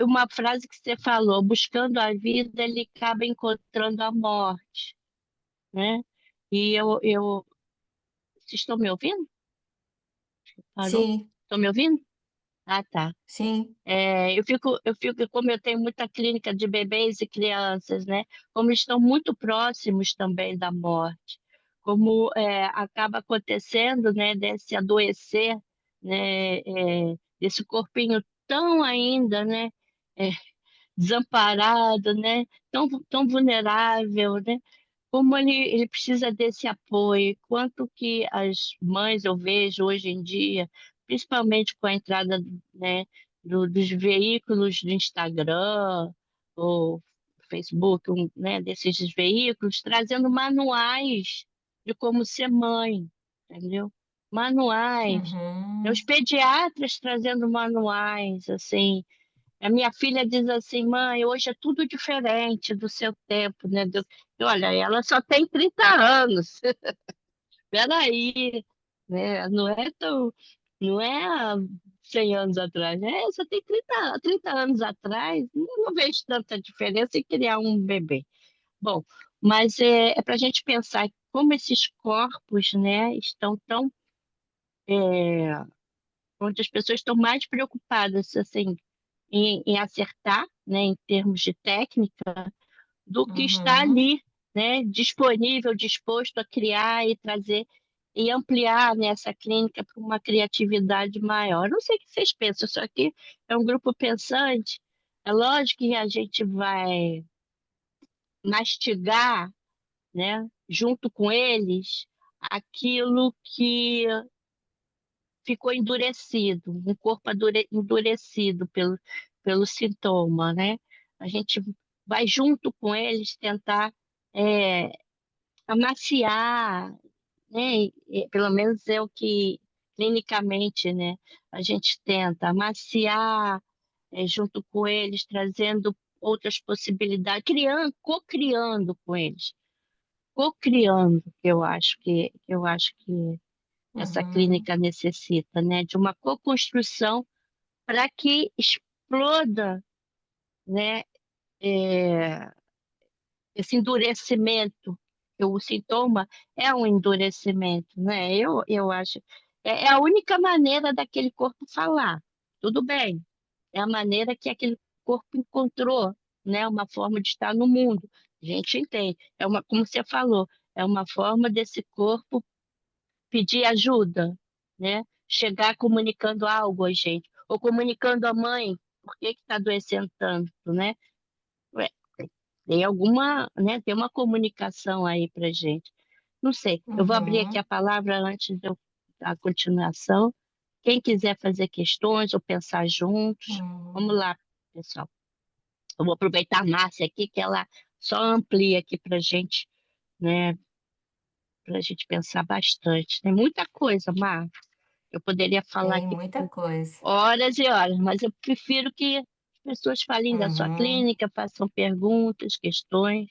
Uma frase que você falou, buscando a vida, ele acaba encontrando a morte, né? E vocês estão me ouvindo? Parou? sim, Estão me ouvindo? Ah, tá. Sim. Eu fico, como eu tenho muita clínica de bebês e crianças, né, como estão muito próximos também da morte, como, acaba acontecendo, né, desse adoecer, né, desse corpinho tão ainda, né, eh, desamparado, né, tão vulnerável, né, como ele precisa desse apoio, quanto que as mães eu vejo hoje em dia, principalmente com a entrada, né, dos veículos do Instagram, ou Facebook, né, desses veículos, trazendo manuais de como ser mãe, entendeu? Manuais. Os Uhum. pediatras trazendo manuais, assim, a minha filha diz assim: "Mãe, hoje é tudo diferente do seu tempo, né, olha, ela só tem 30 anos, espera aí, né, não é há 100 anos atrás, só tem 30 anos atrás, não vejo tanta diferença em criar um bebê". Bom, mas é para a gente pensar como esses corpos, né, estão tão, onde as pessoas estão mais preocupadas, assim, em acertar, né, em termos de técnica, do que está Uhum. ali, né, disponível, disposto a criar e trazer e ampliar, né, essa clínica para uma criatividade maior. Não sei o que vocês pensam, isso aqui é um grupo pensante, é lógico que a gente vai mastigar, né, junto com eles, aquilo que ficou endurecido, um corpo endurecido pelo sintoma, né. A gente vai junto com eles tentar, eh, amaciar, né, pelo menos é o que clinicamente, né, a gente tenta amaciar, junto com eles, trazendo outras possibilidades, co-criando com eles, co-criando, que eu acho que essa Uhum. clínica necessita, né, de uma co-construção para que exploda, né, eh, esse endurecimento, que o sintoma é um endurecimento, né, eu acho é a única maneira daquele corpo falar, tudo bem, é a maneira que aquele corpo encontrou, né, uma forma de estar no mundo, a gente entende, é uma como você falou, é uma forma desse corpo pedir ajuda, né, chegar comunicando algo a gente, ou comunicando à mãe, por que está adoecendo tanto, né. Ué, tem alguma, né, tem uma comunicação aí pra gente. Não sei, eu vou abrir aqui a Uhum. palavra antes de eu dar continuação. Quem quiser fazer questões ou pensar juntos, vamos Uhum. lá, pessoal. Eu vou aproveitar a Márcia aqui, que ela só amplia aqui pra gente, né, pra gente pensar bastante. Tem muita coisa, Márcia. Eu poderia falar Tem aqui muita por coisa. horas e horas, mas eu prefiro que as pessoas falem da sua Uhum. clínica, façam perguntas, questões.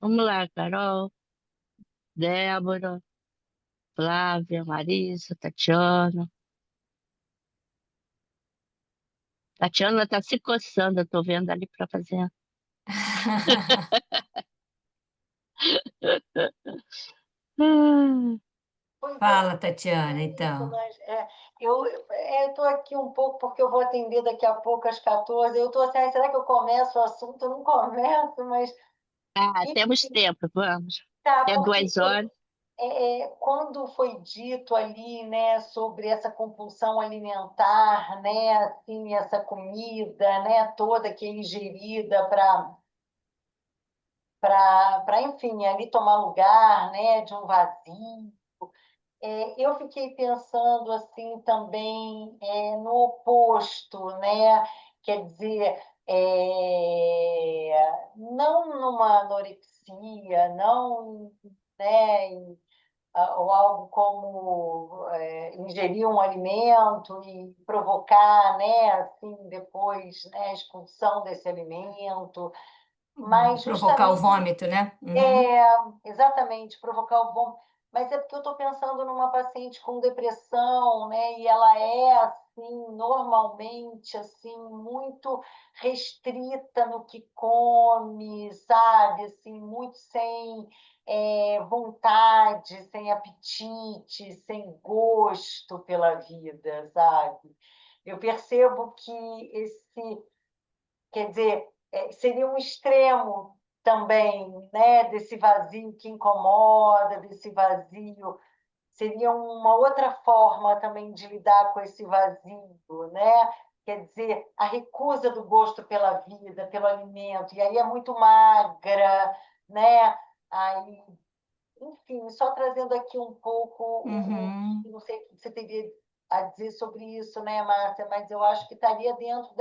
Vamos lá, Carol, Débora, Flávia, Marisa, Tatiana. Tatiana está se coçando, eu estou vendo ali para fazer. Ah, Pois Fala, Tatiana, é isso, então. mas eu estou aqui um pouco porque eu vou atender daqui a pouco às 14. Eu estou assim, "Ai, será que eu começo o assunto? Eu não começo, mas temos tempo, vamos. tá, Até porque 2 horas. quando foi dito ali, né, sobre essa compulsão alimentar, né, assim, essa comida, né, toda que é ingerida para, enfim, ali tomar lugar, né, de um vazio. Eu fiquei pensando assim também no oposto, né? Quer dizer, não numa anorexia, não, né, ou algo como ingerir um alimento e provocar, né, assim, depois, né, a expulsão desse alimento, mas Provocar o justamente vômito, né? Uhum. é, exatamente, provocar o bom. Mas é porque eu estou pensando numa paciente com depressão, né? E ela é assim, normalmente assim, muito restrita no que come, sabe? Assim, muito sem vontade, sem apetite, sem gosto pela vida, sabe? Eu percebo que quer dizer, seria um extremo também, né, desse vazio que incomoda, desse vazio. Seria uma outra forma também de lidar com esse vazio, né? Quer dizer, a recusa do gosto pela vida, pelo alimento, e aí é muito magra, né? Aí, enfim, só trazendo aqui um pouco, Uhum. não sei o que você teria a dizer sobre isso, né, Márcia? Mas eu acho que estaria dentro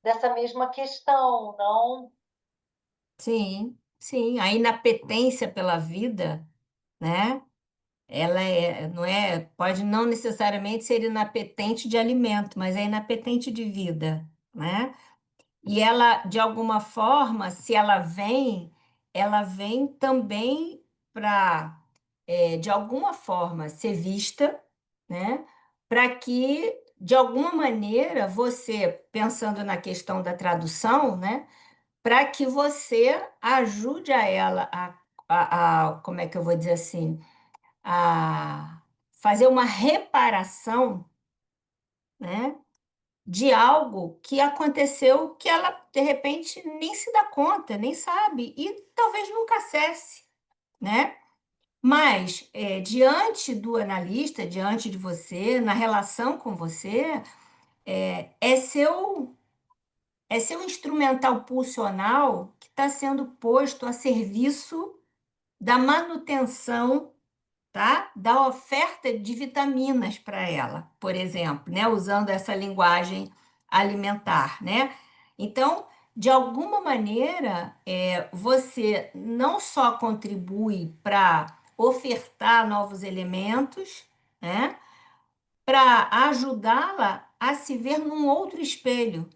dessa mesma questão, não? Sim, sim. A inapetência pela vida, né? Ela não é, pode não necessariamente ser inapetente de alimento, mas é inapetente de vida, né? E ela, de alguma forma, se ela vem também para, de alguma forma, ser vista, né? Para que, de alguma maneira, você, pensando na questão da tradução, né? Para que você ajude a ela como é que eu vou dizer assim, a fazer uma reparação, né, de algo que aconteceu que ela, de repente, nem se dá conta, nem sabe, e talvez nunca acesse, né? Mas, diante do analista, diante de você, na relação com você, é seu instrumental pulsional que está sendo posto a serviço da manutenção, tá? Da oferta de vitaminas para ela, por exemplo, né? Usando essa linguagem alimentar, né? Então, de alguma maneira, você não só contribui para ofertar novos elementos, né? Para ajudá-la a se ver num outro espelho,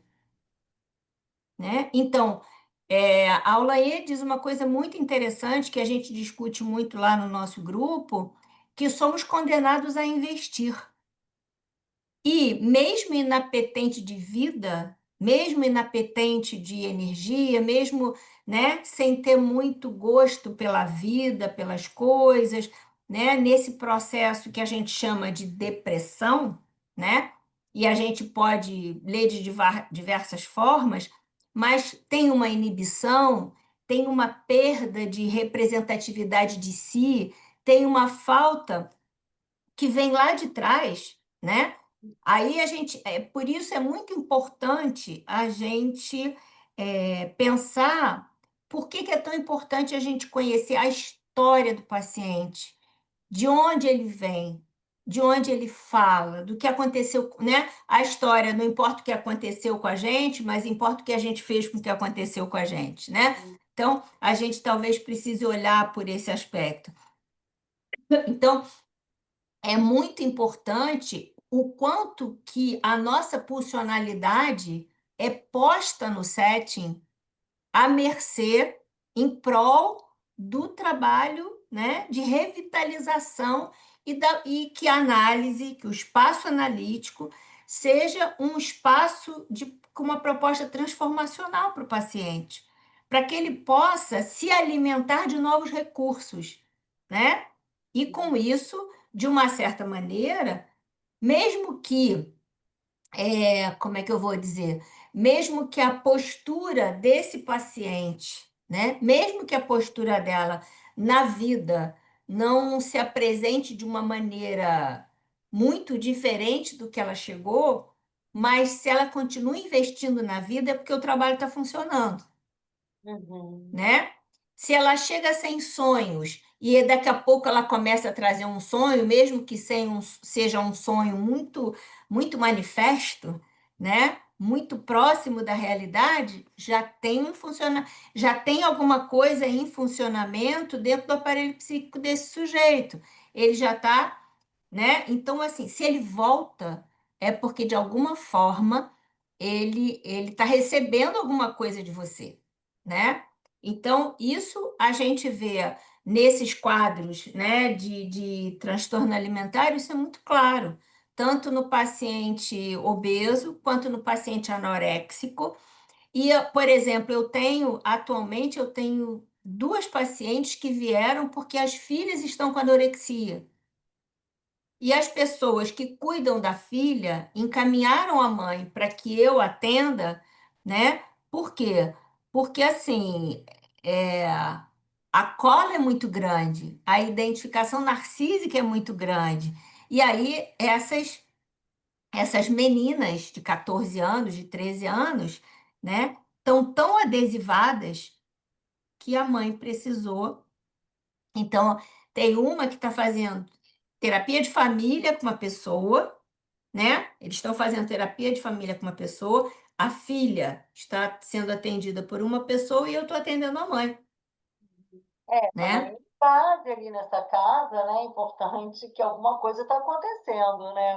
né? Então, a Aulaê diz uma coisa muito interessante que a gente discute muito lá no nosso grupo, que somos condenados a investir. E mesmo inapetente de vida, mesmo inapetente de energia, mesmo, né, sem ter muito gosto pela vida, pelas coisas, né, nesse processo que a gente chama de depressão, né? E a gente pode ler de diversas formas, mas tem uma inibição, tem uma perda de representatividade de si, tem uma falta que vem lá de trás, né? Aí a gente, por isso é muito importante a gente pensar por que é tão importante a gente conhecer a história do paciente, de onde ele vem, de onde ele fala, do que aconteceu, né? A história, não importa o que aconteceu com a gente, mas importa o que a gente fez com o que aconteceu com a gente, né? Então, a gente talvez precise olhar por esse aspecto. Então, é muito importante o quanto que a nossa pulsionalidade é posta no setting à mercê, em prol do trabalho, né, de revitalização e que a análise, que o espaço analítico seja um espaço com uma proposta transformacional para o paciente, para que ele possa se alimentar de novos recursos, né? E com isso, de uma certa maneira, mesmo que como é que eu vou dizer? Mesmo que a postura desse paciente, né? Mesmo que a postura dela na vida não se apresente de uma maneira muito diferente do que ela chegou, mas se ela continua investindo na vida é porque o trabalho está funcionando, Uhum. né? Se ela chega sem sonhos e daqui a pouco ela começa a trazer um sonho, mesmo que seja um sonho muito manifesto, né? Muito próximo da realidade, já tem alguma coisa em funcionamento dentro do aparelho psíquico desse sujeito. Ele já está, né? Então, assim, se ele volta, é porque de alguma forma ele está recebendo alguma coisa de você, né? Então, isso a gente vê nesses quadros, né, de transtorno alimentar, isso é muito claro, tanto no paciente obeso quanto no paciente anoréxico. E, por exemplo, atualmente, eu tenho duas pacientes que vieram porque as filhas estão com anorexia. e as pessoas que cuidam da filha encaminharam a mãe para que eu atenda, né? Por quê? Porque assim, é, a cola é muito grande, a identificação narcísica é muito grande. E aí, essas meninas de 14 anos, de 13 anos, né, estão tão adesivadas que a mãe precisou. Então, tem uma que está fazendo terapia de família com uma pessoa, né? Eles estão fazendo terapia de família com uma pessoa, a filha está sendo atendida por uma pessoa e eu estou atendendo a mãe, A né? mãe base ali nessa casa, né? É importante que alguma coisa está acontecendo, né?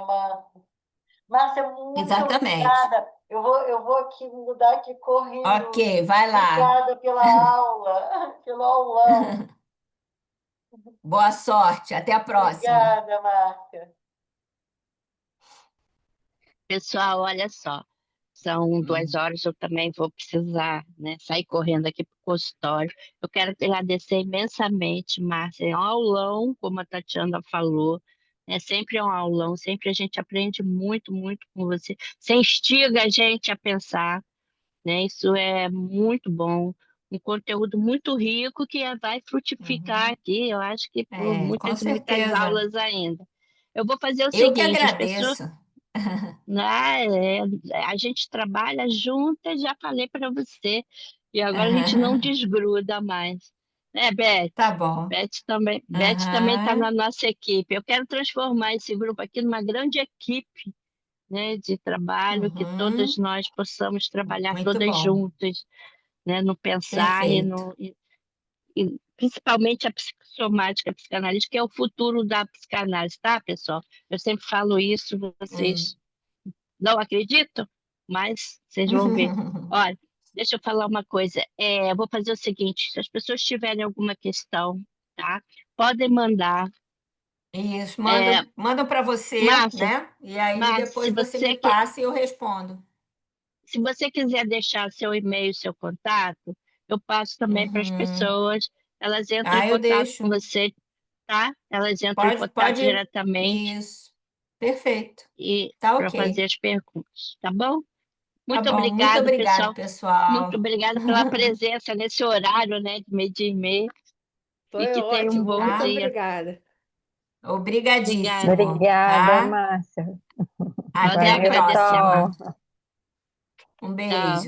Márcia, muito Exatamente. obrigada. Eu vou aqui mudar aqui Ok, correndo. vai lá. Obrigada pela aula, pelo aulão. Boa sorte. Até a próxima. Obrigada, Márcia. Pessoal, olha só, são 2 horas, eu também vou precisar, né, sair correndo aqui para o consultório. Eu quero agradecer imensamente, Márcia, é um aulão, como a Tatiana falou, é sempre um aulão, sempre a gente aprende muito, muito com você. Você instiga a gente a pensar, né? Isso é muito bom, um conteúdo muito rico que vai frutificar Uhum. aqui, eu acho que por Com muitas e muitas certeza. aulas ainda. Eu vou fazer o Eu que seguinte, as pessoas, agradeço. né, a gente trabalha juntas, já falei para você, e agora a gente não desgruda mais. Né, Beth? Tá bom. Beth também está na Aham. nossa equipe. Eu quero transformar esse grupo aqui numa grande equipe, né, de trabalho, que todas Uhum. nós possamos trabalhar Muito todas bom. juntas, né, no pensar Perfeito. e principalmente a psicossomática, a psicanálise, que é o futuro da psicanálise, tá, pessoal? Eu sempre falo isso, Hum. vocês não acreditam, mas vocês vão ver. Olha, deixa eu falar uma coisa. Eu vou fazer o seguinte: se as pessoas tiverem alguma questão, tá? Podem mandar. Isso, É, mandam para você, Márcia, né? E aí Márcia, depois você me passa e eu respondo. se você quiser deixar seu e-mail, seu contato, eu passo também para as Uhum. pessoas. Elas entram em Eu contato com deixo. você, tá? Elas entram em Pode, contato pode. diretamente Isso. Perfeito. e Tá para fazer ok. as perguntas, tá bom? Tá Muito bom. Muito obrigado, obrigado, pessoal. Muito pessoal. obrigada pela presença nesse horário, né, de meio-dia e meio. E Foi que tenham um ótimo, bom muito Tá? dia. obrigada. Obrigada. Obrigadíssimo, Obrigada, tá? Márcia. Até Podem a Valeu, agradecer a Sol. próxima. Márcia. Um beijo. Tchau.